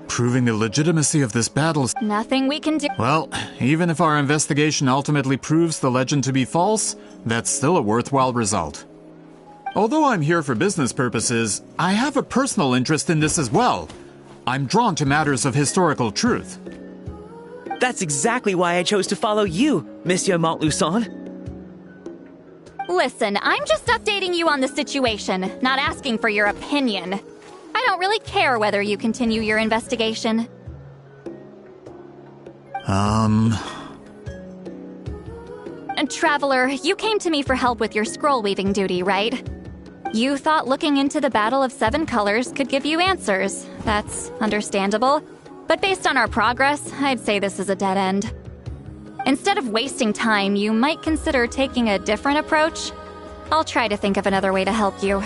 Proving the legitimacy of this battle. Nothing we can do. Well, even if our investigation ultimately proves the legend to be false, that's still a worthwhile result. Although I'm here for business purposes, I have a personal interest in this as well. I'm drawn to matters of historical truth. That's exactly why I chose to follow you, Monsieur Montluçon. Listen, I'm just updating you on the situation, not asking for your opinion. I don't really care whether you continue your investigation. And Traveler, you came to me for help with your scroll weaving duty, right? You thought looking into the Battle of Seven Colors could give you answers. That's understandable. But based on our progress, I'd say this is a dead end. Instead of wasting time, you might consider taking a different approach. I'll try to think of another way to help you.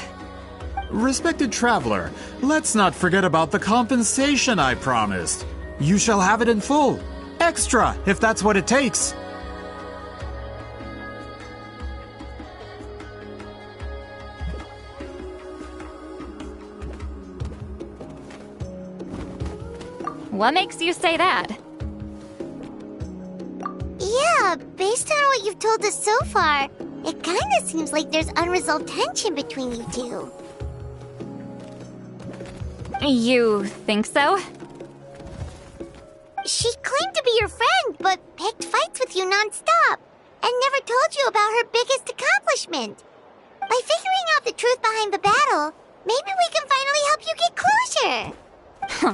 respected traveler, let's not forget about the compensation I promised. You shall have it in full. Extra, if that's what it takes. What makes you say that? Yeah, based on what you've told us so far, it kinda seems like there's unresolved tension between you two. You think so? She claimed to be your friend, but picked fights with you non-stop, and never told you about her biggest accomplishment. By figuring out the truth behind the battle, maybe we can finally help you get closure.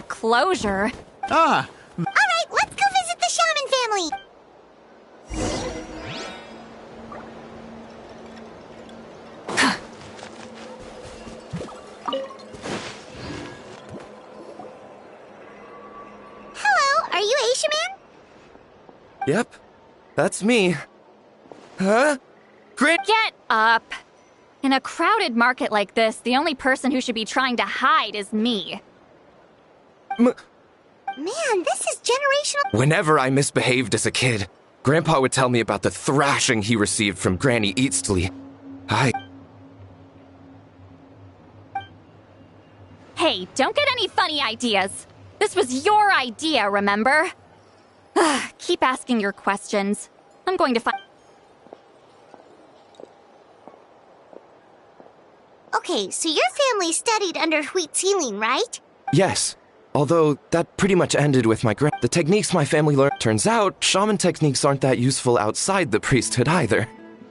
Closure? Ah! Alright, let's go visit the shaman family! Hello, are you Aisha Man? Yep, that's me. Huh? Grit! Get up! In a crowded market like this, the only person who should be trying to hide is me. Man, this is generational. Whenever I misbehaved as a kid, Grandpa would tell me about the thrashing he received from Granny Eastly. Hey, don't get any funny ideas. This was your idea, remember? Keep asking your questions. I'm going to find... Okay, so your family studied under Huitzilin, right? Yes, although that pretty much ended with my The techniques my family learned. Turns out, shaman techniques aren't that useful outside the priesthood either.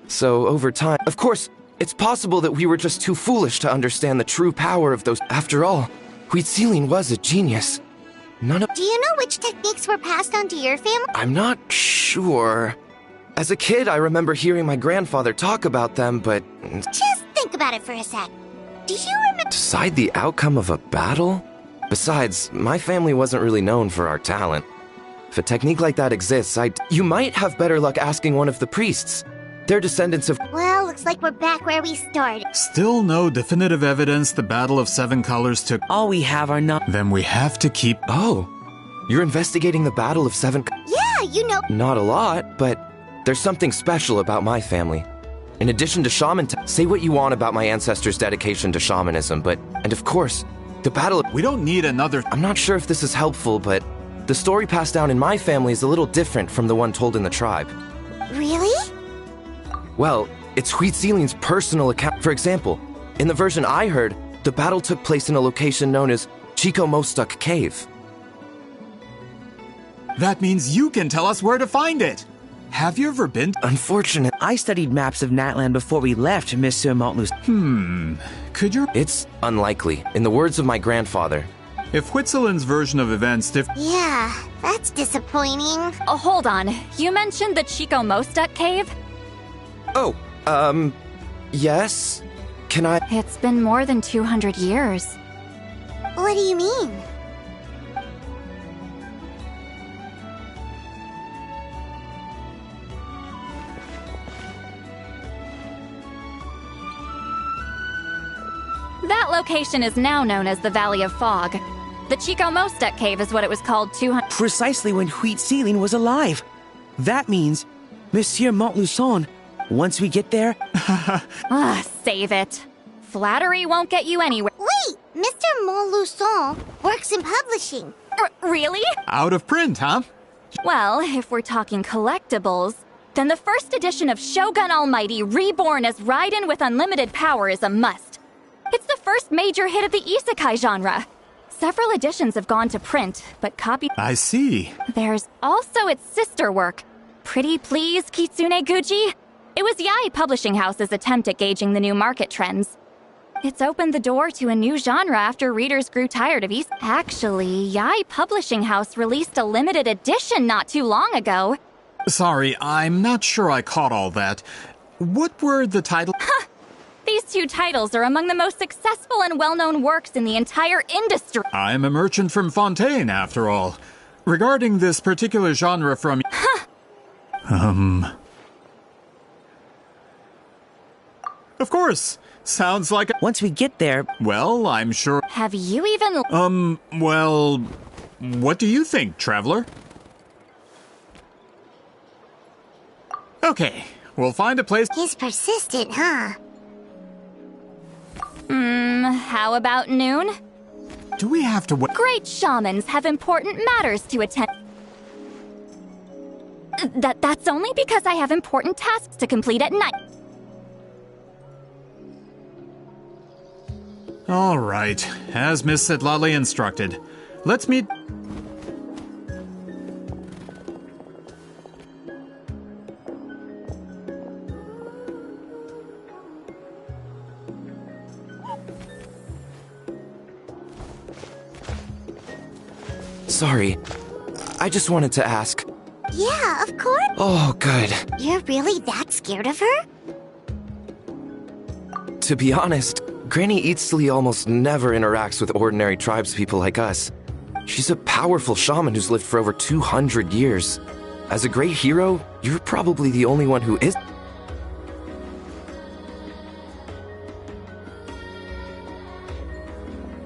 So over time, of course, it's possible that we were just too foolish to understand the true power of those. After all, Huitzilin was a genius. Do you know which techniques were passed on to your family? I'm not sure. As a kid, I remember hearing my grandfather talk about them, but... Just think about it for a sec. Do you remember... Decide the outcome of a battle? Besides, my family wasn't really known for our talent. If a technique like that exists, You might have better luck asking one of the priests. They're descendants of... Well, looks like we're back where we started. Still no definitive evidence the Battle of Seven Colors took... All we have are not... Then we have to keep... Oh, you're investigating the Battle of Seven... Yeah, you know... Not a lot, but there's something special about my family. In addition to shaman... Say what you want about my ancestors' dedication to shamanism, but... And of course, the battle... We don't need another... I'm not sure if this is helpful, but... The story passed down in my family is a little different from the one told in the tribe. Really? Well, it's Huitzilin's personal account. For example, in the version I heard, the battle took place in a location known as Chico Mostuk Cave. That means you can tell us where to find it. Have you ever been? Unfortunate. I studied maps of Natlan before we left, Monsieur Montluçon. Could your... It's unlikely, in the words of my grandfather. If Huitzilin's version of events Yeah, that's disappointing. Oh, hold on. You mentioned the Chico Mostuk cave? Oh, yes? can I? It's been more than 200 years. What do you mean? That location is now known as the Valley of Fog. The Chico Mostek Cave is what it was called 200. Precisely when Wheat Ceiling was alive. That means, Monsieur Montluçon, once we get there... Save it. Flattery won't get you anywhere. Wait! Mr. Montluçon works in publishing. Really? Out of print, huh? Well, if we're talking collectibles, then the first edition of Shogun Almighty reborn as Raiden with unlimited power is a must. It's the first major hit of the isekai genre. Several editions have gone to print, but copy... I see. There's also its sister work, Pretty Please Kitsune Guji. It was Yae Publishing House's attempt at gauging the new market trends. It's opened the door to a new genre after readers grew tired of Actually, Yae Publishing House released a limited edition not too long ago. Sorry, I'm not sure I caught all that. What were the titles? These two titles are among the most successful and well-known works in the entire industry. I'm a merchant from Fontaine, after all. Regarding this particular genre from... Of course. Sounds like... Once we get there... Well, I'm sure... Have you even... Well... What do you think, Traveler? Okay, we'll find a place... He's persistent, huh? How about noon? Do we have to wait? Great shamans have important matters to attend. That's only because I have important tasks to complete at night. All right, as Miss Sitlali instructed. Let's meet... Sorry. I just wanted to ask. Yeah, of course. Oh, good. You're really that scared of her? To be honest, Granny Eatsley almost never interacts with ordinary tribespeople like us. She's a powerful shaman who's lived for over 200 years. As a great hero, you're probably the only one who is.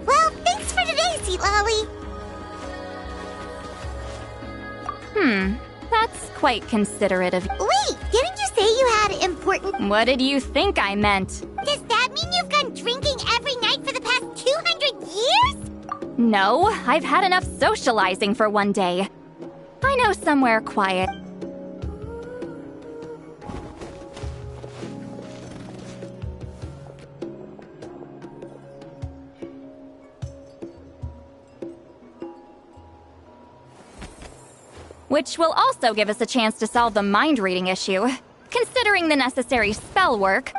Well, thanks for today, Sitlali. That's quite considerate of you. Wait, didn't you say you had important... What did you think I meant? Does that mean you've gone drinking every night for the past 200 years? No, I've had enough socializing for one day. I know somewhere quiet. Which will also give us a chance to solve the mind-reading issue, considering the necessary spell work.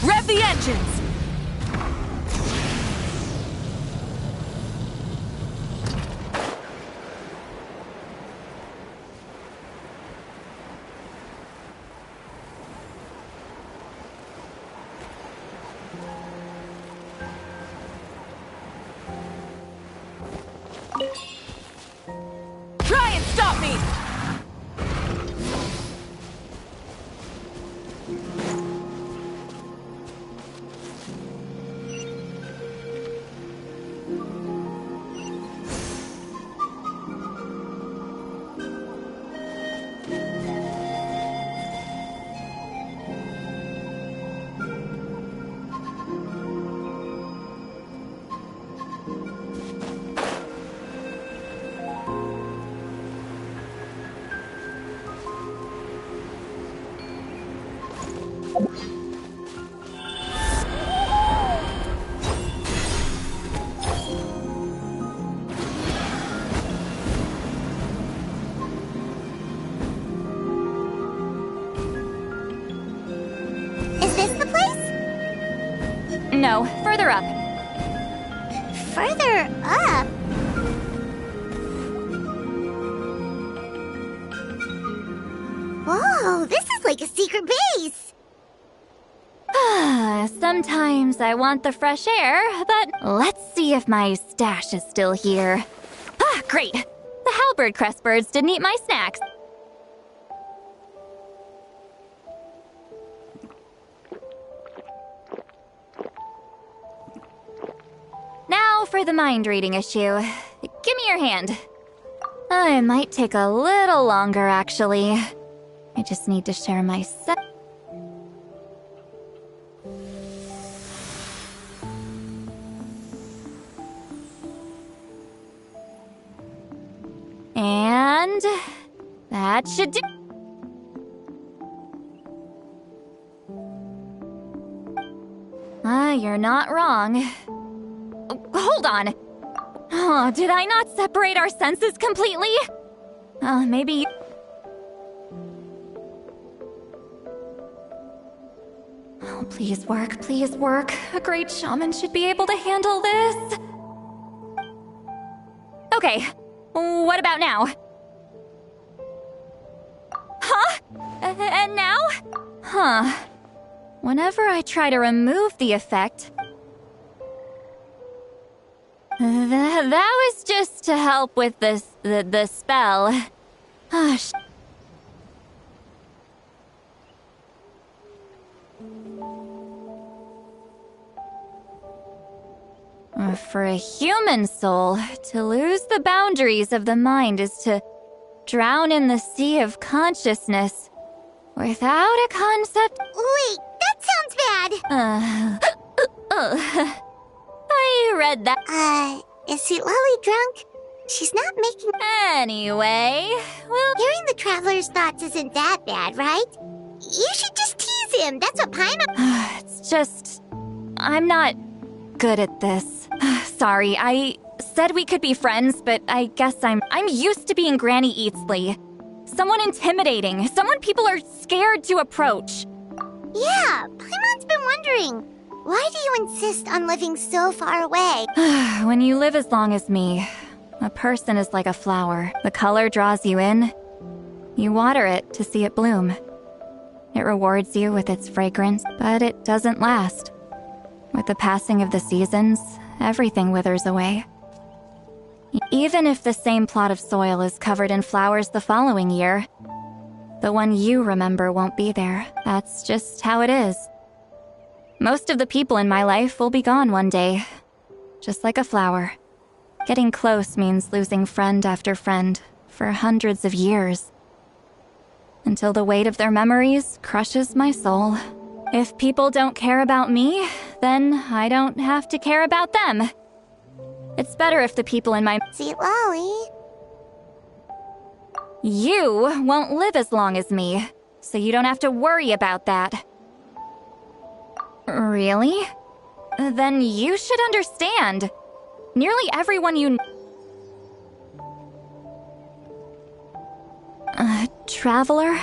Rev the engines! Try and stop me! Is this the place? No, further up. Further up? like a secret base! Sometimes I want the fresh air, but let's see if my stash is still here. Great! The halberd crest birds didn't eat my snacks. Now for the mind reading issue. Give me your hand. It might take a little longer, actually. I just need to share my set. And that should do. You're not wrong. Hold on. Oh, did I not separate our senses completely? Maybe. Oh, please work, please work. A great shaman should be able to handle this. Okay, what about now? Huh? And now? Huh. Whenever I try to remove the effect... That was just to help with the spell. For a human soul, to lose the boundaries of the mind is to drown in the sea of consciousness without a concept. Wait, that sounds bad. I read that. Is Sweet Lolly drunk? She's not making... Anyway, well... Hearing the Traveler's thoughts isn't that bad, right? You should just tease him. That's what Paimon... It's just... I'm not good at this. Sorry, I said we could be friends, but I guess I'm used to being Granny Eatsley. Someone intimidating. Someone people are scared to approach. Yeah, Paimon's been wondering. Why do you insist on living so far away? When you live as long as me, a person is like a flower. The color draws you in. You water it to see it bloom. It rewards you with its fragrance, but it doesn't last. With the passing of the seasons, everything withers away. Even if the same plot of soil is covered in flowers the following year, the one you remember won't be there. That's just how it is. Most of the people in my life will be gone one day, just like a flower. Getting close means losing friend after friend for hundreds of years, until the weight of their memories crushes my soul. If people don't care about me, then I don't have to care about them. It's better if the people in my... Sweet Lolly. You won't live as long as me, so you don't have to worry about that. Really? Then you should understand. Nearly everyone you... Traveler?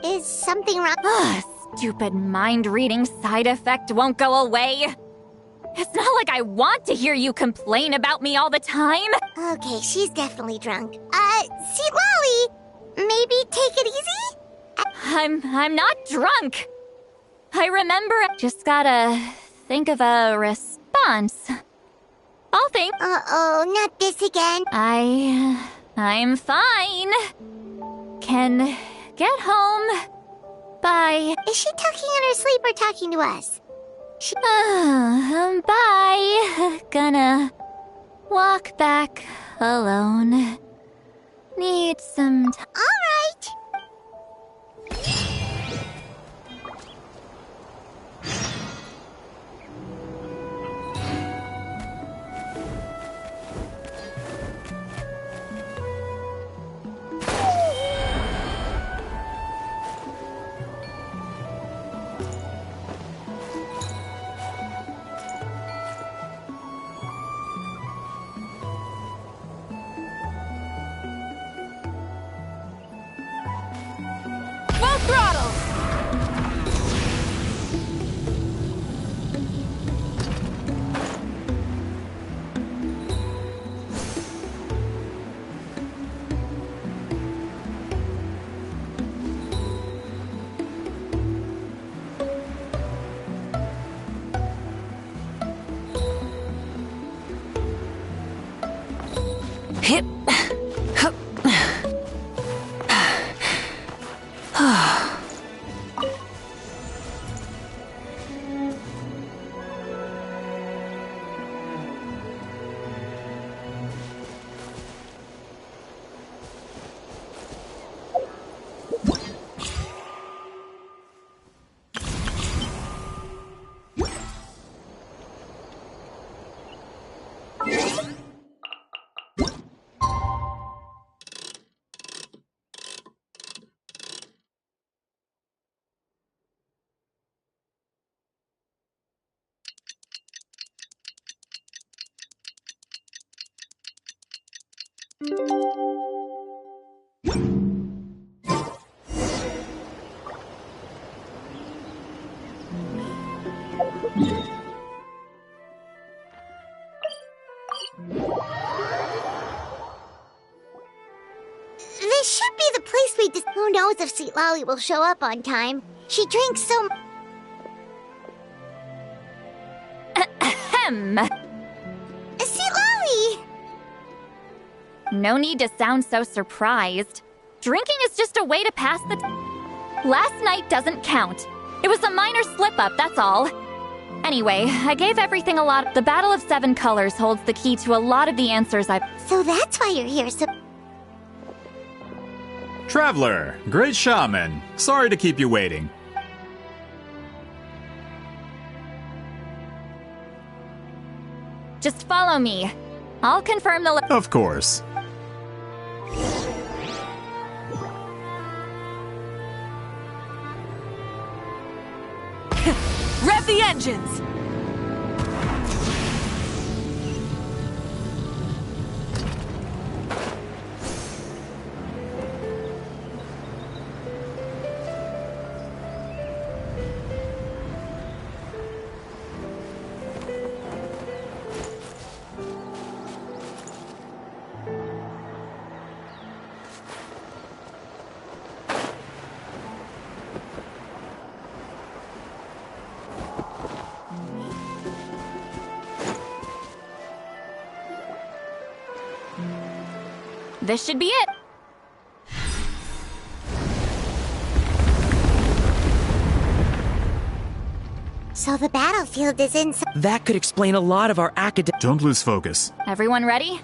Is something wrong? Stupid mind-reading side effect won't go away. It's not like I want to hear you complain about me all the time. Okay, she's definitely drunk. Sweet Lolly, maybe take it easy? I'm not drunk. I remember. Just gotta think of a response. I'll think. Uh-oh, not this again. I'm fine. Can get home. Bye. Is she talking in her sleep or talking to us? Bye. Gonna walk back alone. Need some time. All right. Hip. Hup. This should be the place we dis- Who knows if Sweet Lolly will show up on time? She drinks so m- Ahem. Sweet Lolly! No need to sound so surprised. Drinking is just a way to pass the Last night doesn't count. It was a minor slip-up, that's all. Anyway, I gave everything a lot. The Battle of Seven Colors holds the key to a lot of the answers I've... So that's why you're here, so... Traveler, great shaman. Sorry to keep you waiting. Just follow me. I'll confirm the... Of course. Rev the engines! This should be it. So the battlefield is in... That could explain a lot of our academic... Don't lose focus. Everyone ready?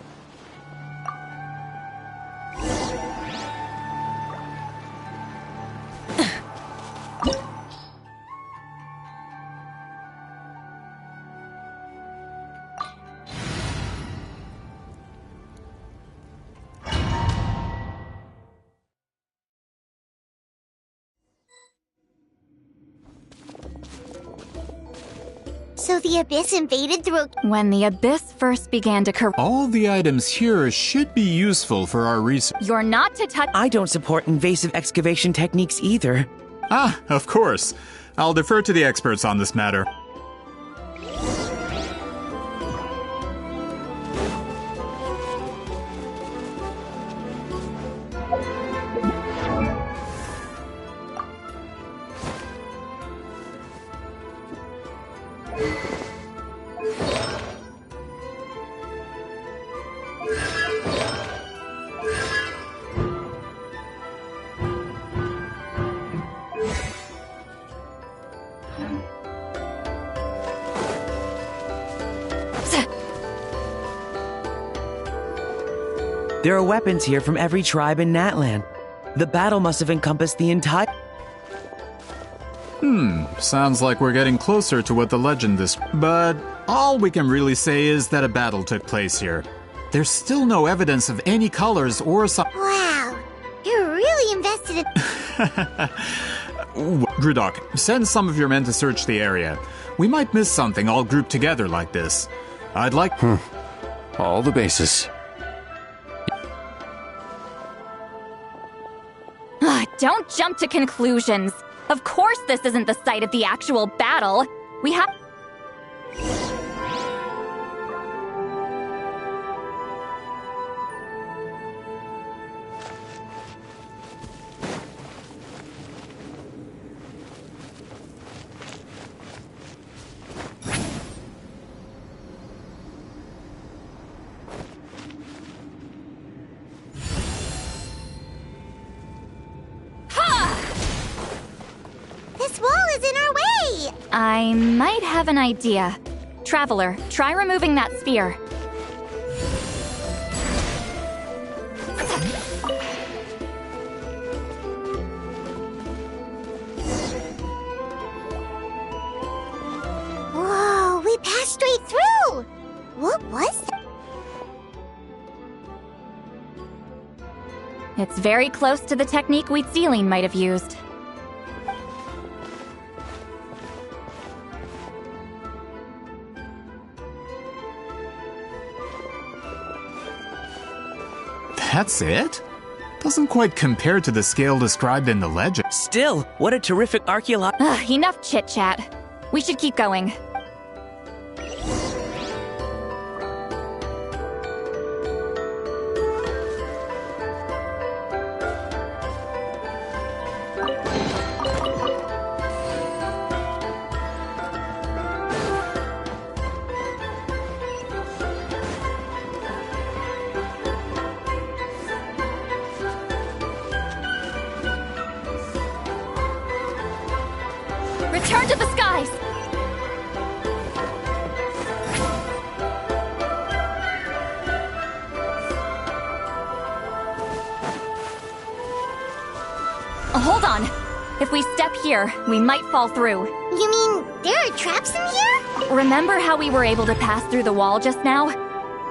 So the Abyss invaded through... When the Abyss first began to corrupt... All the items here should be useful for our research. You're not to touch... I don't support invasive excavation techniques either. Ah, of course. I'll defer to the experts on this matter. There are weapons here from every tribe in Natlan. The battle must have encompassed the entire... Sounds like we're getting closer to what the legend is. But all we can really say is that a battle took place here. There's still no evidence of any colors or some... Wow, you're really invested in... Grudok, send some of your men to search the area. We might miss something all grouped together like this. I'd like... All the bases. Don't jump to conclusions. Of course this isn't the site of the actual battle. We have... I might have an idea. Traveler, try removing that sphere. Whoa, we passed straight through! What was that? It's very close to the technique Wheatsealing might have used. That's it? Doesn't quite compare to the scale described in the legend. Still, what a terrific Enough chit-chat. We should keep going. Return to the skies! Hold on. If we step here, we might fall through. You mean there are traps in here? Remember how we were able to pass through the wall just now?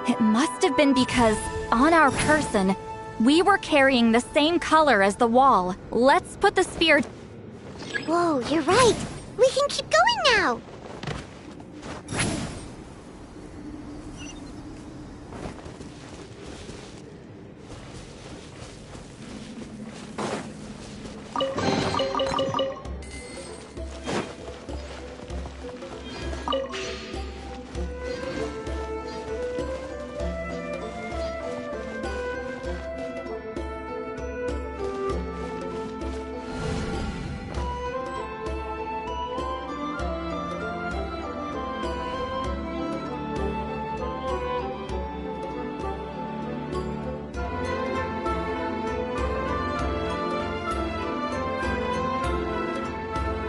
It must have been because, on our person, we were carrying the same color as the wall. Let's put the sphere... Whoa, you're right. We can keep going now.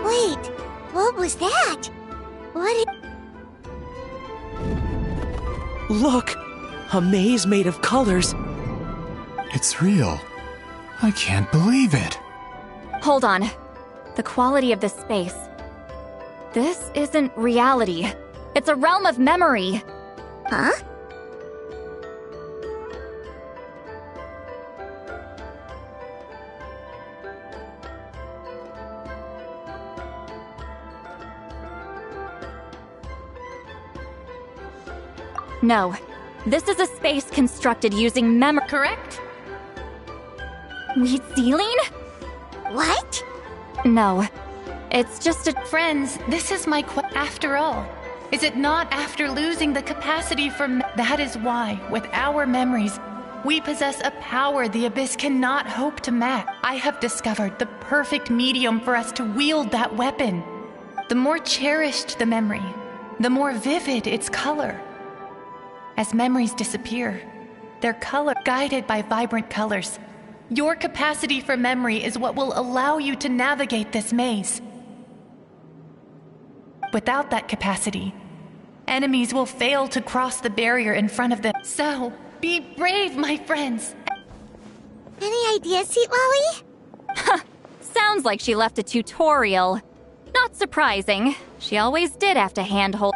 Wait, what was that? Look! A maze made of colors. It's real. I can't believe it. Hold on. The quality of this space. This isn't reality. It's a realm of memory. Huh? No. This is a space constructed using memory. Correct? Wheatsealing? What? No. It's just a... Friends, this is my after all. Is it not after losing the capacity for... That is why, with our memories, we possess a power the Abyss cannot hope to match. I have discovered the perfect medium for us to wield that weapon. The more cherished the memory, the more vivid its color. As memories disappear, their color guided by vibrant colors. Your capacity for memory is what will allow you to navigate this maze. Without that capacity, enemies will fail to cross the barrier in front of them. So, be brave, my friends! Any ideas, Sweet Lolly? Sounds like she left a tutorial. Not surprising. She always did have to handhold...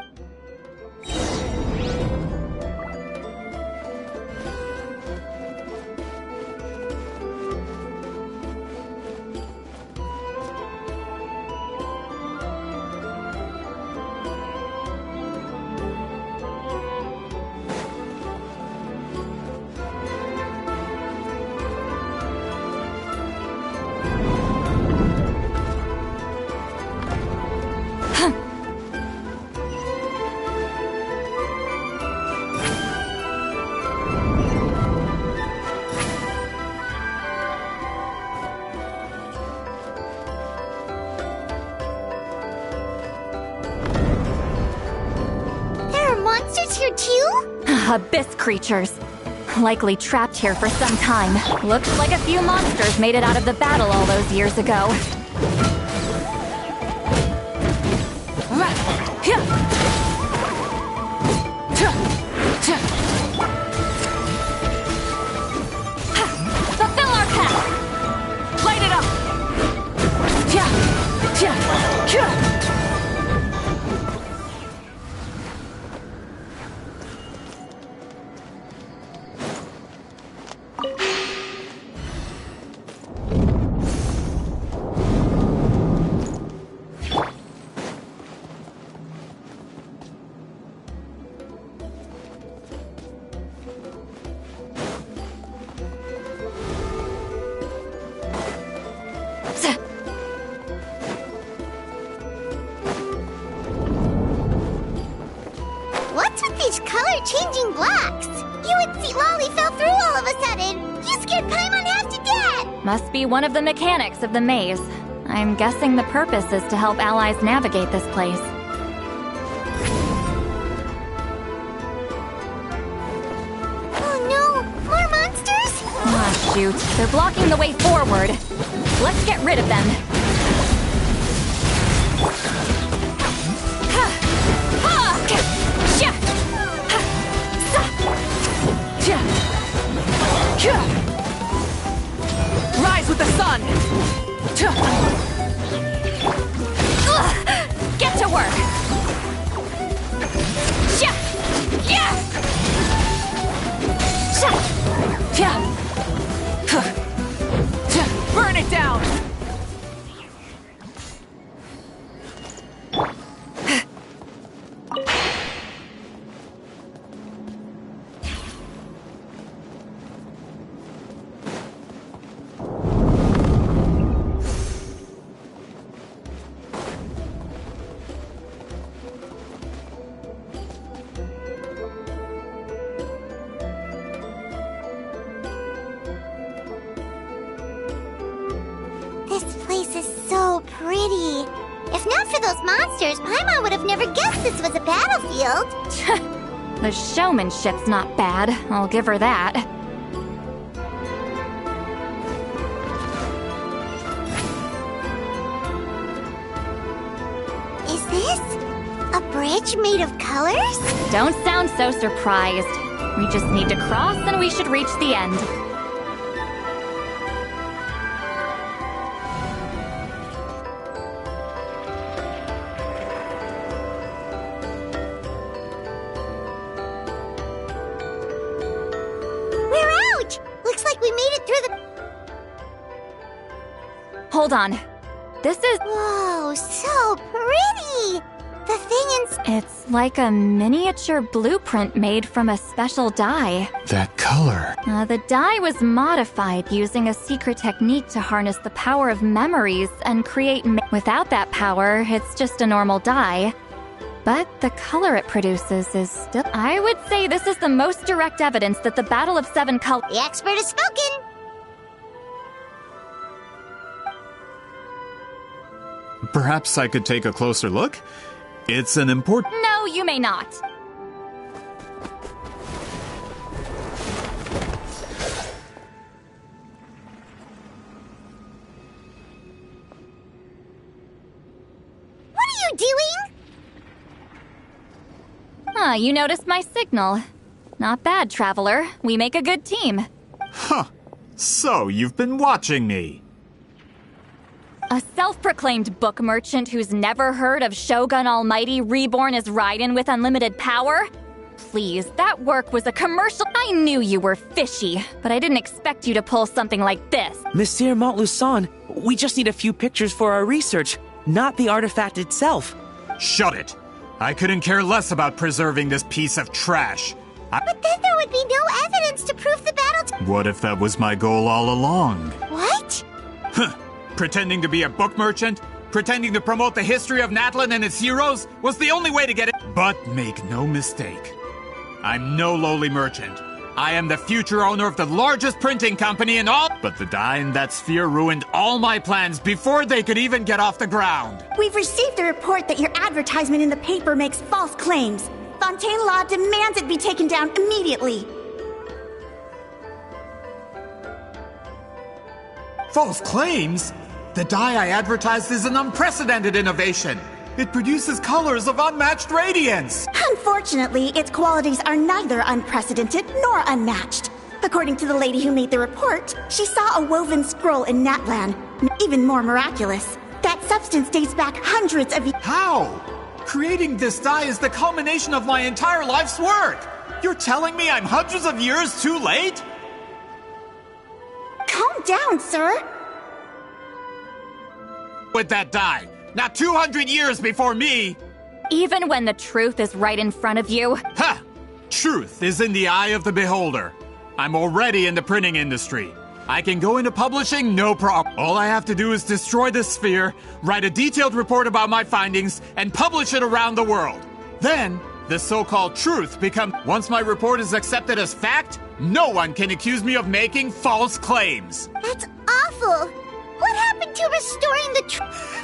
Monsters here too? Abyss creatures. Likely trapped here for some time. Looks like a few monsters made it out of the battle all those years ago. Fulfill our path! Light it up! What's with these color-changing blocks? You and see Lolly fell through all of a sudden. You scared Paimon half to death. Must be one of the mechanics of the maze. I'm guessing the purpose is to help allies navigate this place. Oh no, more monsters? Ah, shoot. They're blocking the way forward. Let's get rid of them. Rise with the sun! Get to work! Burn it down! This place is so pretty. If not for those monsters, Paimon would have never guessed this was a battlefield. The showmanship's not bad, I'll give her that. Is this a bridge made of colors? Don't sound so surprised. We just need to cross and we should reach the end. We're out! Looks like we made it through the... Hold on. This is... Whoa, so pretty! The thing It's like a miniature blueprint made from a special dye. That color. The dye was modified using a secret technique to harness the power of memories and create... Without that power, it's just a normal dye. But the color it produces is still... I would say this is the most direct evidence that the Battle of Seven Colors... The expert has spoken! Perhaps I could take a closer look? It's an important... No, you may not. What are you doing? Ah, you noticed my signal. Not bad, Traveler. We make a good team. Huh. So, you've been watching me. A self-proclaimed book merchant who's never heard of Shogun Almighty reborn as Raiden with unlimited power? Please, that work was a commercial. I knew you were fishy, but I didn't expect you to pull something like this. Monsieur Montluçon, we just need a few pictures for our research, not the artifact itself. Shut it! I couldn't care less about preserving this piece of trash. But then there would be no evidence to prove the battle... What if that was my goal all along? What? Huh. Pretending to be a book merchant, pretending to promote the history of Natlan and its heroes was the only way to get it. But make no mistake, I'm no lowly merchant. I am the future owner of the largest printing company in all... But the dye in that sphere ruined all my plans before they could even get off the ground. We've received a report that your advertisement in the paper makes false claims. Fontaine Law demands it be taken down immediately. False claims? The dye I advertised is an unprecedented innovation. It produces colors of unmatched radiance! Unfortunately, its qualities are neither unprecedented nor unmatched. According to the lady who made the report, she saw a woven scroll in Natlan. Even more miraculous, that substance dates back hundreds of years. How? Creating this dye is the culmination of my entire life's work! You're telling me I'm hundreds of years too late? Calm down, sir. With that dye, not 200 years before me! Even when the truth is right in front of you. Ha! Truth is in the eye of the beholder. I'm already in the printing industry. I can go into publishing, no problem. All I have to do is destroy this sphere, write a detailed report about my findings, and publish it around the world. Then, the so-called truth becomes... Once my report is accepted as fact, no one can accuse me of making false claims. That's awful. What happened to restoring the truth?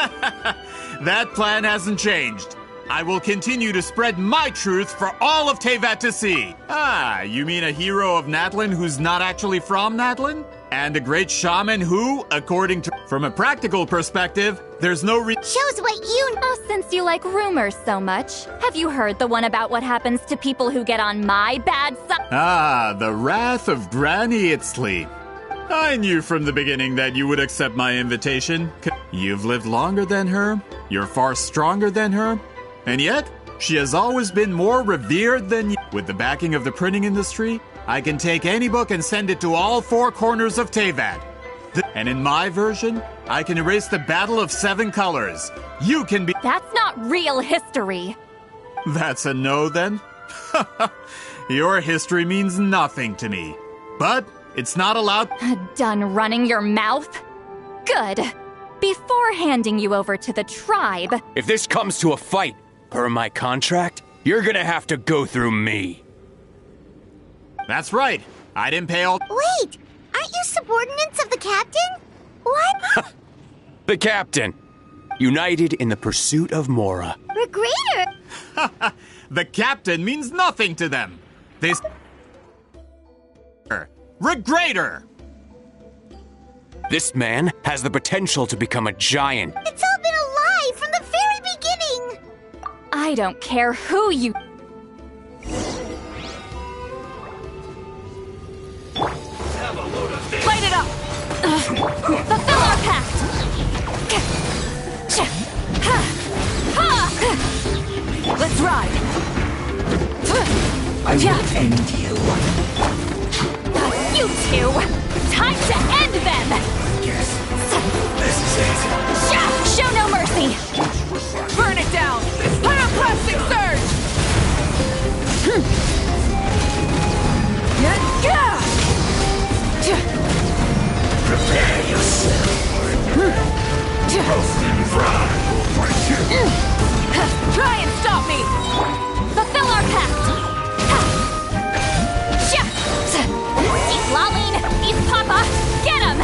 That plan hasn't changed. I will continue to spread my truth for all of Teyvat to see. Ah, you mean a hero of Natlan who's not actually from Natlan? And a great shaman who, according to... From a practical perspective, there's no Shows what you... Oh, since you like rumors so much, have you heard the one about what happens to people who get on my bad side? Ah, the wrath of Granny Itzley. I knew from the beginning that you would accept my invitation. You've lived longer than her, you're far stronger than her, and yet, she has always been more revered than you. With the backing of the printing industry, I can take any book and send it to all four corners of Teyvat. And in my version, I can erase the Battle of Seven Colors. You can be... That's not real history. That's a no, then? Your history means nothing to me. But it's not allowed... Done running your mouth? Good. Before handing you over to the tribe... If this comes to a fight, per my contract, you're gonna have to go through me. That's right. I didn't pay all... Wait! Aren't you subordinates of the captain? What? The captain. United in the pursuit of Mora. Regrader! The captain means nothing to them. They... Regrader! This man has the potential to become a giant. It's all been a lie from the very beginning! I don't care who you... Light it up! Fulfill our pact! Let's ride! I will end you. You two! Time to end them! Yes, this is it. Show no mercy! Burn it down! Pyroclastic surge! Prepare yourself. Try and stop me! Fulfill our pact! He's lolling! He's Papa! Get him!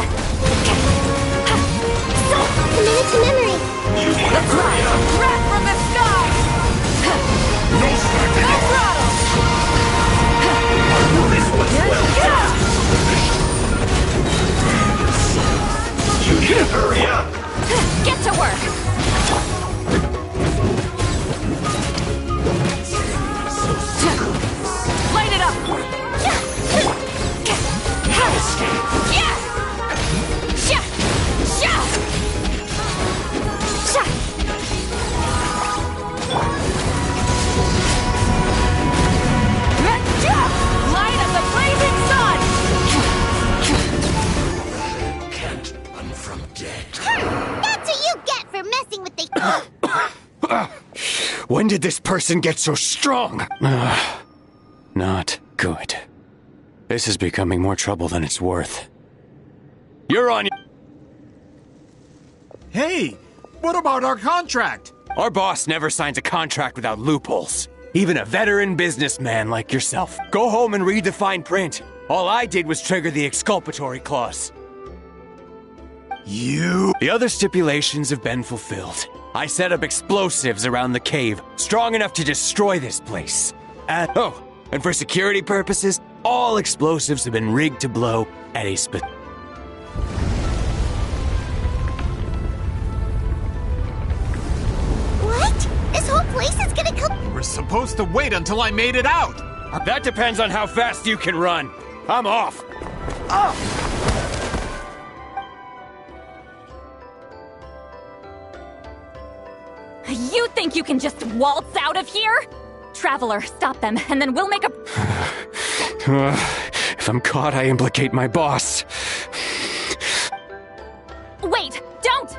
Commit to memory. Let's ride! Wrath from the sky! No throttle! This was well done. You need to hurry up. Get to work! Light it up! Light of the blazing sun! Can't run from dead. That's what you get for messing with the... When did this person get so strong? Not good. This is becoming more trouble than it's worth. You're on... Hey, what about our contract? Our boss never signs a contract without loopholes. Even a veteran businessman like yourself. Go home and read the fine print. All I did was trigger the exculpatory clause. The other stipulations have been fulfilled. I set up explosives around the cave, strong enough to destroy this place. And for security purposes, all explosives have been rigged to blow at a What? supposed to wait until I made it out. That depends on how fast you can run. I'm off. You think you can just waltz out of here? Traveler, stop them, and then we'll make a... If I'm caught, I implicate my boss. Wait, don't!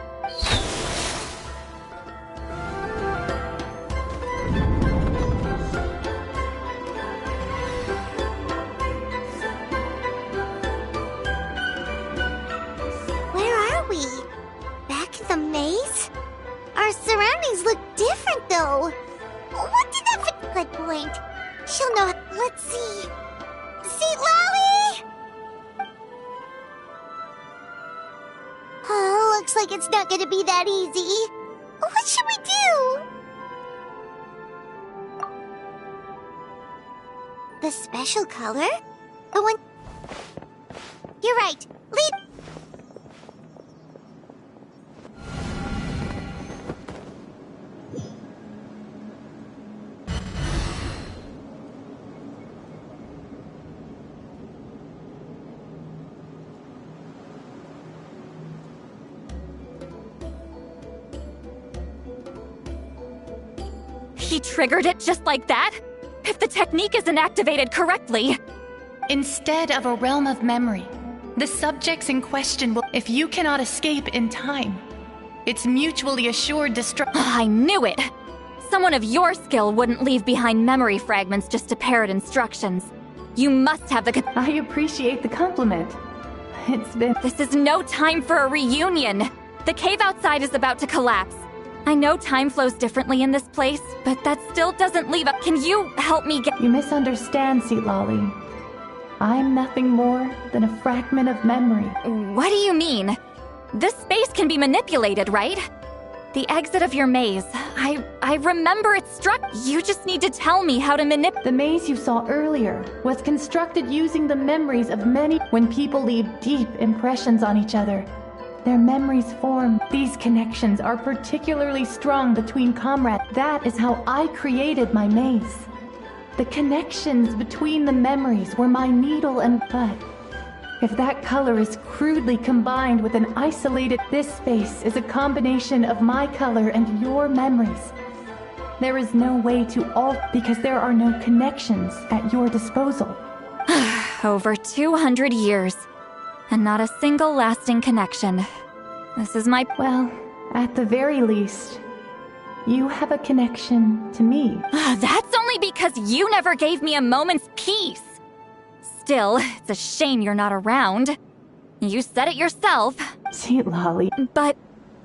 Where are we? Back in the maze? Our surroundings look different, though. What did that fit? Good point. She'll know. Let's see. See, Lolly! Oh, looks like it's not gonna be that easy. What should we do? The special color? The one... You're right. Lead... He triggered it just like that? If the technique isn't activated correctly... Instead of a realm of memory, the subjects in question will... If you cannot escape in time, it's mutually assured destruction. I knew it! Someone of your skill wouldn't leave behind memory fragments just to parrot instructions. You must have the... I appreciate the compliment. It's been... This is no time for a reunion! The cave outside is about to collapse. I know time flows differently in this place, but that still doesn't leave a... Can you help me get... You misunderstand, Lolly. I'm nothing more than a fragment of memory. What do you mean? This space can be manipulated, right? The exit of your maze. I remember it struck... You just need to tell me how to manipulate... The maze you saw earlier was constructed using the memories of many... When people leave deep impressions on each other, their memories form. These connections are particularly strong between comrades. That is how I created my maze. The connections between the memories were my needle and bud. If that color is crudely combined with an isolated... This space is a combination of my color and your memories. There is no way to alter because there are no connections at your disposal. Over 200 years. And not a single lasting connection. This is my... Well, at the very least, you have a connection to me. That's only because you never gave me a moment's peace. Still, it's a shame you're not around. You said it yourself. Sweet Lolly. But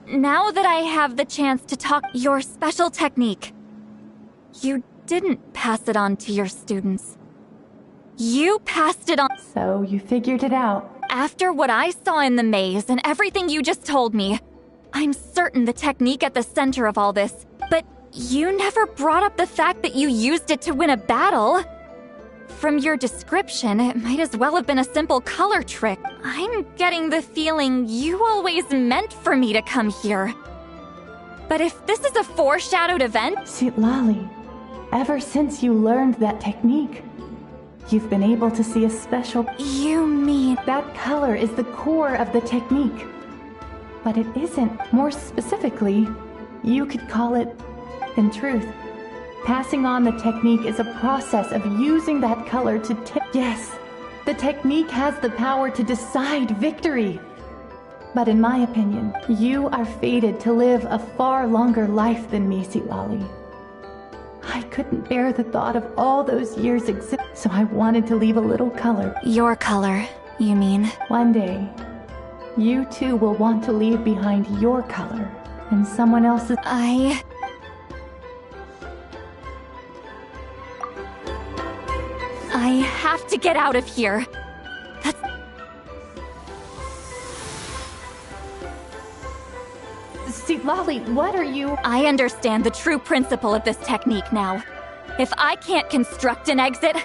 now that I have the chance to talk your special technique, you didn't pass it on to your students. You passed it on... So you figured it out. After what I saw in the maze and everything you just told me, I'm certain the technique at the center of all this. But you never brought up the fact that you used it to win a battle. From your description, it might as well have been a simple color trick. I'm getting the feeling you always meant for me to come here. But if this is a foreshadowed event... Sweet Lolly, ever since you learned that technique, you've been able to see a special... You mean... That color is the core of the technique. But it isn't. More specifically, you could call it, in truth, passing on the technique is a process of using that color to Yes, the technique has the power to decide victory. But in my opinion, you are fated to live a far longer life than me, Lolly. I couldn't bear the thought of all those years so I wanted to leave a little color. Your color, you mean? One day, you too will want to leave behind your color and someone else's... I have to get out of here. That's... See, Lolly, what are you... I understand the true principle of this technique now. If I can't construct an exit,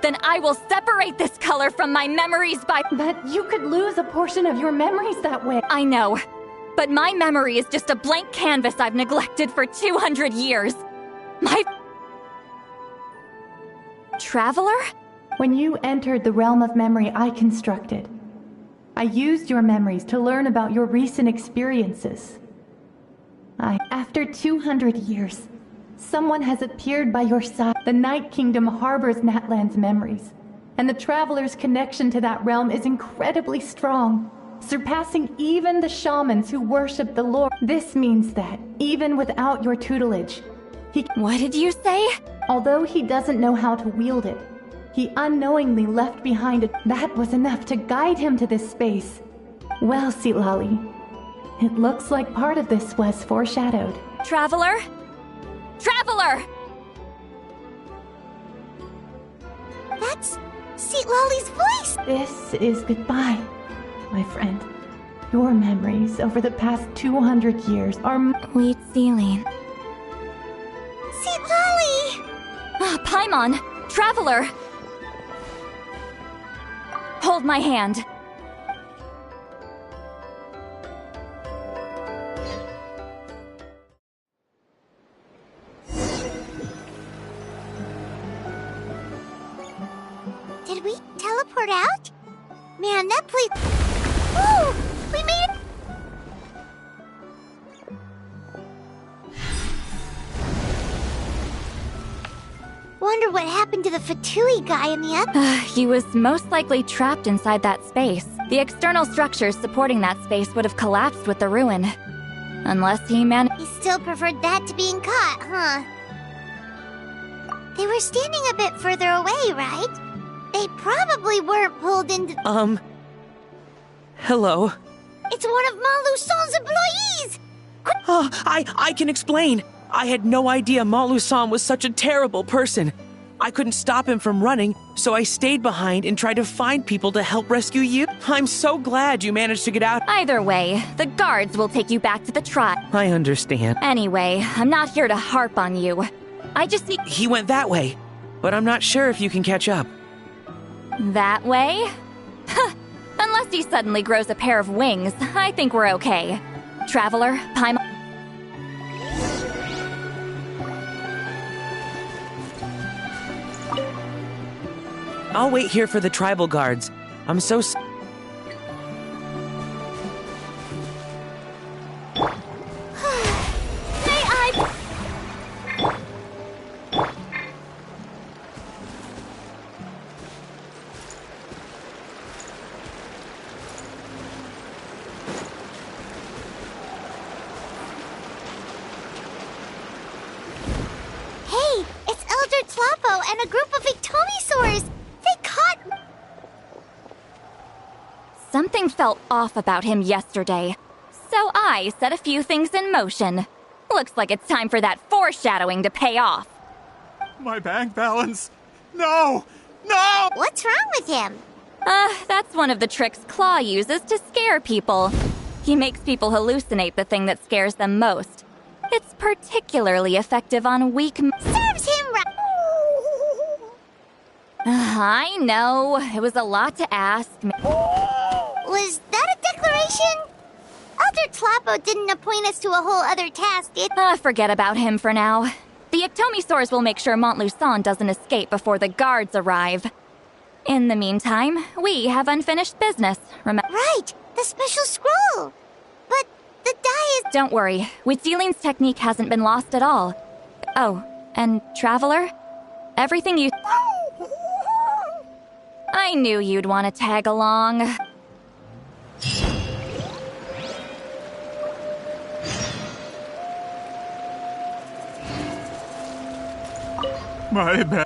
then I will separate this color from my memories by... But you could lose a portion of your memories that way. I know, but my memory is just a blank canvas I've neglected for 200 years. Traveler? When you entered the realm of memory I constructed, I used your memories to learn about your recent experiences. After 200 years, someone has appeared by your side. The Night Kingdom harbors Natlan's memories, and the Traveler's connection to that realm is incredibly strong, surpassing even the shamans who worship the Lord. This means that, even without your tutelage, What did you say? Although he doesn't know how to wield it, he unknowingly left behind it. That was enough to guide him to this space. Well, Sitlali, it looks like part of this was foreshadowed. Traveler? Traveler! That's Sitlali's voice! This is goodbye, my friend. Your memories over the past 200 years are... Wheat ceiling. Sitlali! Paimon! Traveler! Hold my hand. Did we teleport out? Man, that place... Woo! We made it! Wonder what happened to the Fatui guy in the other... He was most likely trapped inside that space. The external structures supporting that space would have collapsed with the ruin. Unless he He still preferred that to being caught, huh? They were standing a bit further away, right? They probably weren't pulled into... Hello? It's one of Montluçon's employees! I can explain. I had no idea Montluçon was such a terrible person. I couldn't stop him from running, so I stayed behind and tried to find people to help rescue you. I'm so glad you managed to get out. Either way, the guards will take you back to the tribe. I understand. Anyway, I'm not here to harp on you. I just need... He went that way, but I'm not sure if you can catch up. That way? Unless he suddenly grows a pair of wings, I think we're okay. Traveler, Paimon... I'll wait here for the tribal guards. I'm so... Hey, it's Elder Tlapo and a group of Victomisaurs! They caught... Something felt off about him yesterday, so I set a few things in motion. Looks like it's time for that foreshadowing to pay off. My bank balance! No! No! What's wrong with him? That's one of the tricks Claw uses to scare people. He makes people hallucinate the thing that scares them most. It's particularly effective on weak... Serves him right! I know, it was a lot to ask. Was that a declaration? Elder Tlapo didn't appoint us to a whole other task, did... Forget about him for now. The Ectomisaurs will make sure Montluçon doesn't escape before the guards arrive. In the meantime, we have unfinished business, remember? Right, the special scroll! But the die is... Don't worry, Witzeline's technique hasn't been lost at all. Oh, and Traveler? Everything you... I knew you'd want to tag along. My bad.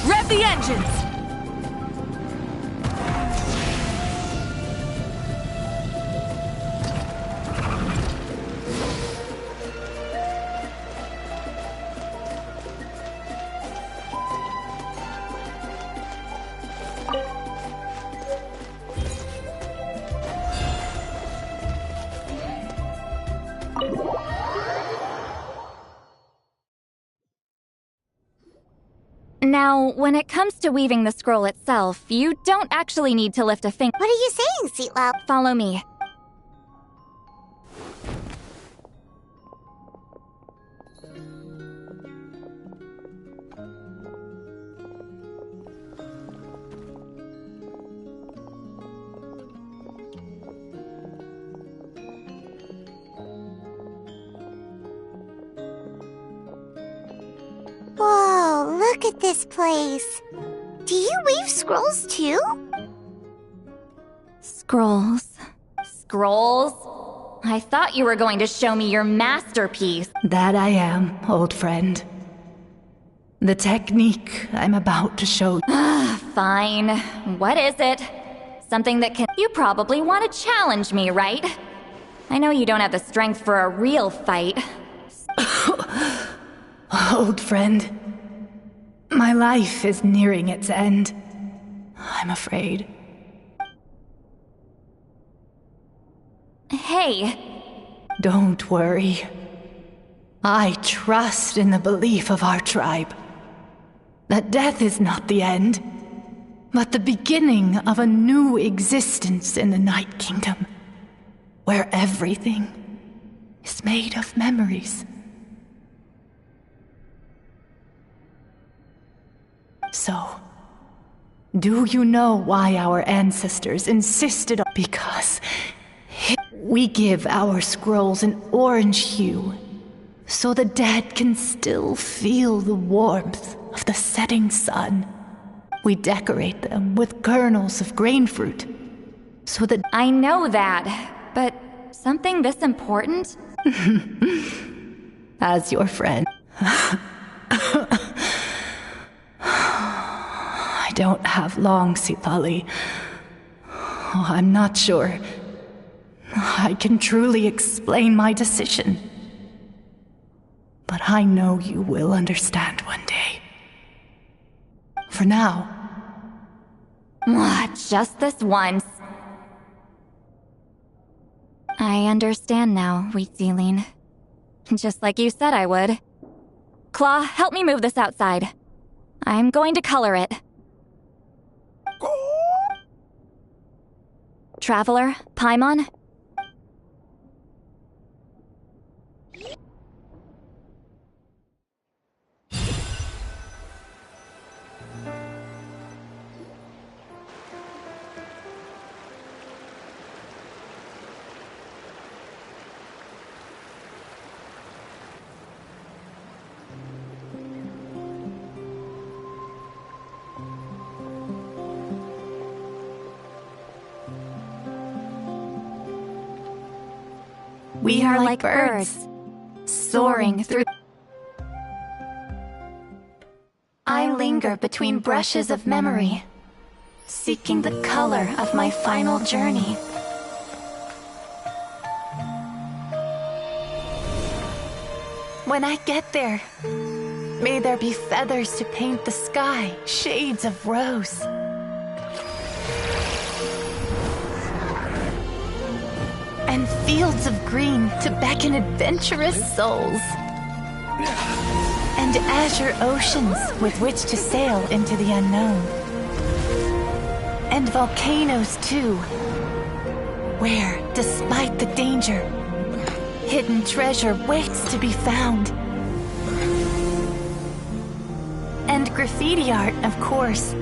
Rev the engines! Now, when it comes to weaving the scroll itself, you don't actually need to lift a finger. What are you saying, Seatlow? Follow me. Whoa, look at this place. Do you weave scrolls too? Scrolls. Scrolls? I thought you were going to show me your masterpiece. That I am, old friend. The technique I'm about to show. Fine. What is it? Something that can. You probably want to challenge me, right? I know you don't have the strength for a real fight. Old friend, my life is nearing its end. I'm afraid. Hey. Don't worry. I trust in the belief of our tribe that death is not the end, but the beginning of a new existence in the Night Kingdom, where everything is made of memories. So, do you know why our ancestors insisted on? Because we give our scrolls an orange hue, so the dead can still feel the warmth of the setting sun. We decorate them with kernels of grain fruit, so that— I know that, but something this important? As your friend. I don't have long, Sitali. Oh, I'm not sure I can truly explain my decision. But I know you will understand one day. For now. Just this once. I understand now, Wheat Zealine. Just like you said I would. Claw, help me move this outside. I'm going to color it. Traveler, Paimon? We are like birds, soaring through. I linger between brushes of memory, seeking the color of my final journey. When I get there, may there be feathers to paint the sky, shades of rose. And fields of green to beckon adventurous souls. And azure oceans with which to sail into the unknown. And volcanoes too, where, despite the danger, hidden treasure waits to be found. And graffiti art, of course.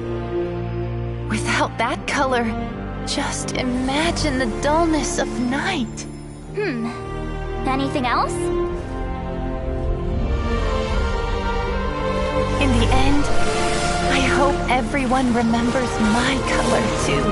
Without that color, just imagine the dullness of night. Anything else? In the end, I hope everyone remembers my color too.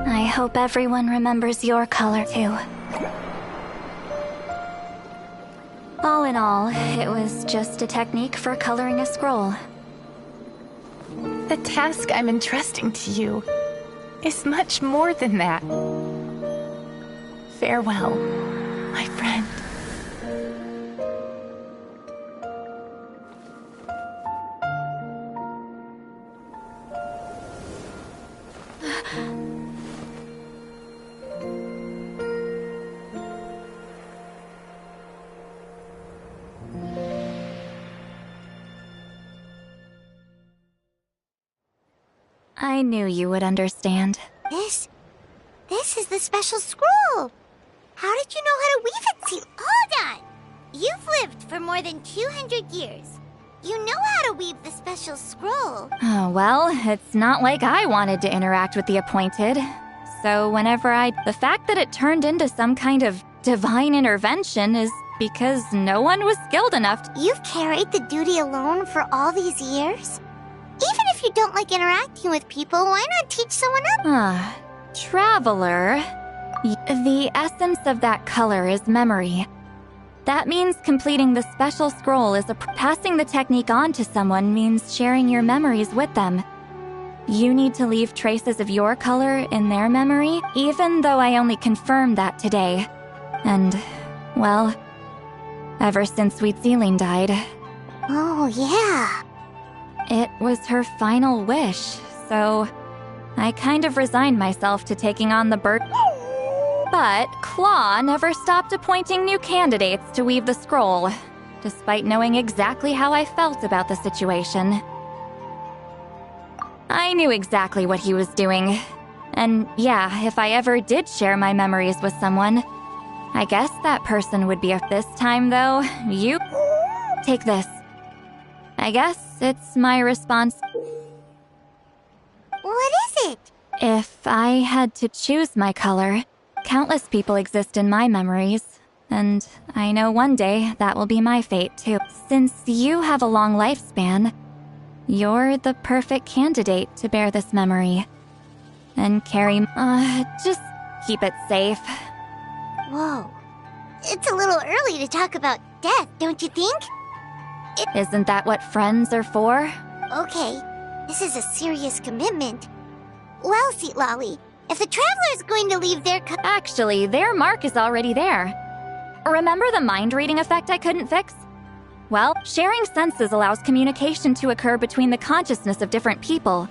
I hope everyone remembers your color too. All in all, it was just a technique for coloring a scroll. The task I'm entrusting to you is much more than that. Farewell, my friend. I knew you would understand. This is the special scroll. How did you know how to weave it? See, hold on. You've lived for more than 200 years. You know how to weave the special scroll. Oh, well, it's not like I wanted to interact with the appointed. So the fact that it turned into some kind of divine intervention is because no one was skilled enough to— You've carried the duty alone for all these years? Even if you don't like interacting with people, why not teach someone else? Traveler. The essence of that color is memory. That means completing the special scroll is passing the technique on to someone means sharing your memories with them. You need to leave traces of your color in their memory, even though I only confirmed that today. And, well, ever since Sweet Ceiling died. Oh, yeah. It was her final wish, so I kind of resigned myself to taking on the burden. But Claw never stopped appointing new candidates to weave the scroll, despite knowing exactly how I felt about the situation. I knew exactly what he was doing. And yeah, if I ever did share my memories with someone, I guess that person would be this time, though. You take this. I guess it's my response. What is it? If I had to choose my color, countless people exist in my memories, and I know one day that will be my fate too. Since you have a long lifespan, you're the perfect candidate to bear this memory. And carry, just keep it safe. Whoa. It's a little early to talk about death, don't you think? Isn't that what friends are for? Okay, this is a serious commitment. Well, Sweet Lolly, if the Traveler is going to leave their Actually, their mark is already there. Remember the mind reading effect I couldn't fix? Well, sharing senses allows communication to occur between the consciousness of different people.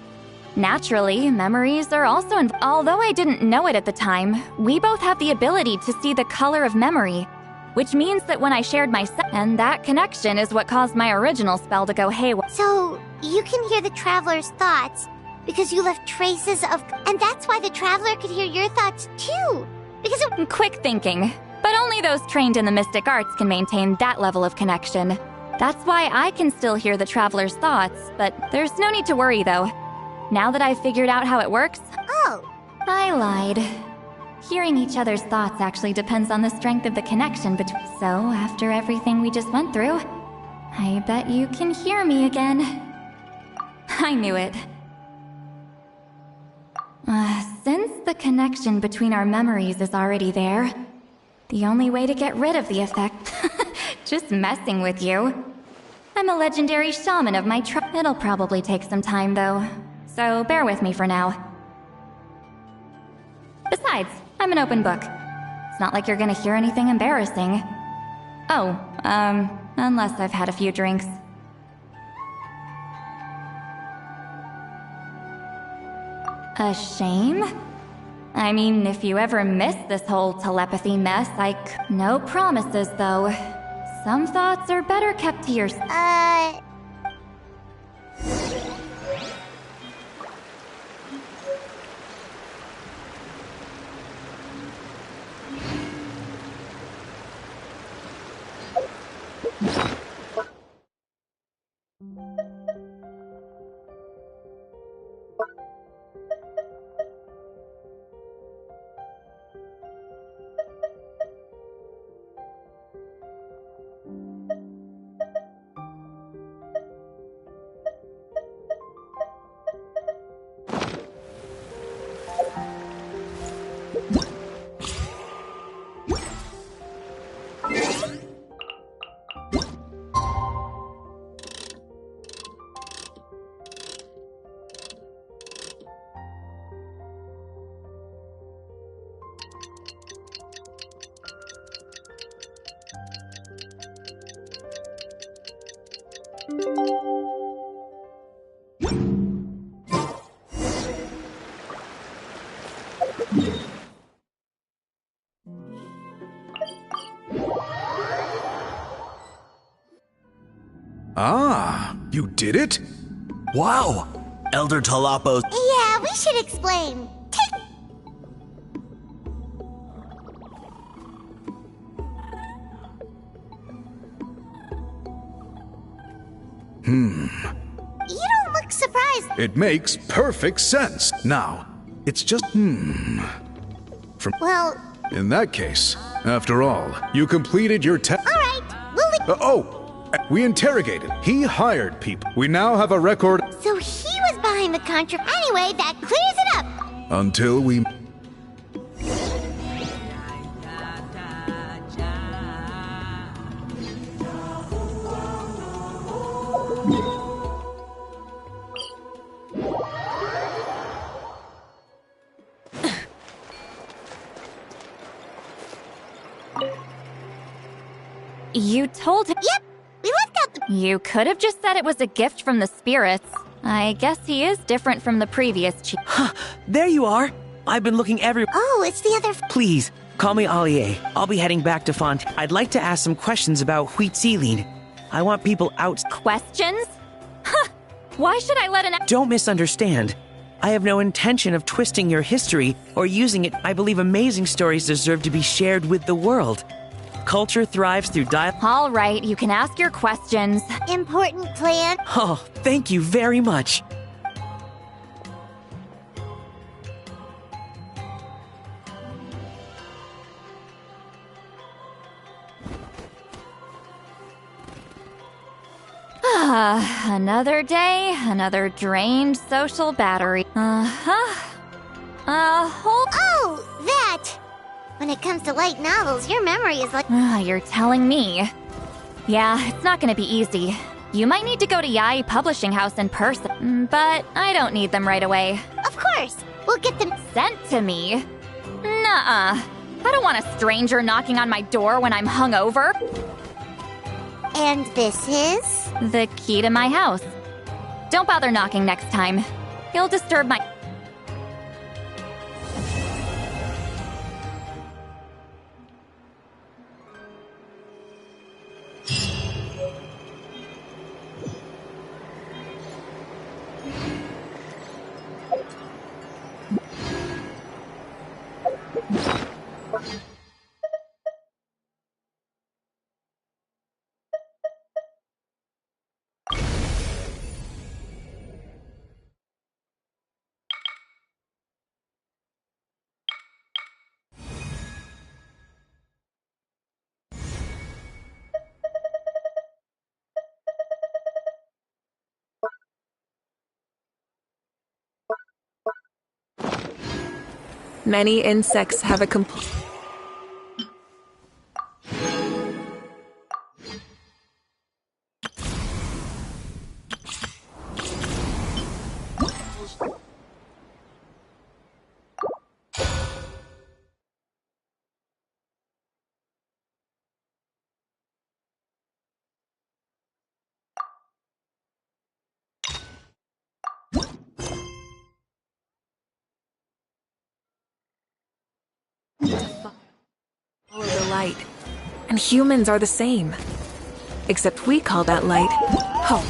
Naturally, memories are also although I didn't know it at the time, we both have the ability to see the color of memory, which means that when I shared my and that connection is what caused my original spell to go haywire. So, you can hear the Traveler's thoughts because you left traces of... And that's why the Traveler could hear your thoughts too, because it... Quick thinking. But only those trained in the mystic arts can maintain that level of connection. That's why I can still hear the Traveler's thoughts, but there's no need to worry though. Now that I've figured out how it works... Oh! I lied. Hearing each other's thoughts actually depends on the strength of the connection between... So, after everything we just went through, I bet you can hear me again. I knew it. Since the connection between our memories is already there, the only way to get rid of the effect... just messing with you. I'm a legendary shaman of my tribe. It'll probably take some time, though. So bear with me for now. Besides, I'm an open book. It's not like you're gonna hear anything embarrassing. Oh, unless I've had a few drinks. A shame? I mean, if you ever miss this whole telepathy mess, no promises, though. Some thoughts are better kept to yourself. Ah, you did it? Wow! Elder Talapos. Yeah, we should explain. Hmm. You don't look surprised. It makes perfect sense. Now, it's just Well, In that case, after all, you completed your test. all right. We interrogated. He hired people. We now have a record So he was behind the contract. Anyway, that clears it up. until we. You told him. Yep, we left out the. You could have just said it was a gift from the spirits. I guess he is different from the previous chief. There you are. I've been looking everywhere. Oh, it's the other. Please, call me Allier. I'll be heading back to Font. I'd like to ask some questions about Wheat Sealing. I want people out. Questions? Huh. Why should I let an. Don't misunderstand. I have no intention of twisting your history or using it. I believe amazing stories deserve to be shared with the world. Culture thrives through dialogue. All right, you can ask your questions. Important plan. Oh, thank you very much. Another day, another drained social battery. Hold. Oh, that! When it comes to light novels, your memory is like. You're telling me. Yeah, it's not gonna be easy. You might need to go to Yai Publishing House in person, but I don't need them right away. Of course! We'll get them sent to me. Nuh-uh. I don't want a stranger knocking on my door when I'm hungover. And this is? The key to my house. Don't bother knocking next time. You'll disturb my. Many insects have a complete. Follow the light. And humans are the same. Except we call that light home.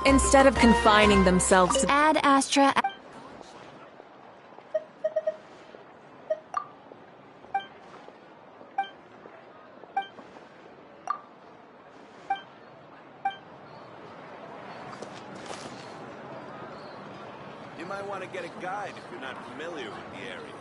Instead of confining themselves to Ad Astra. You might want to get a guide if you're not familiar with the area.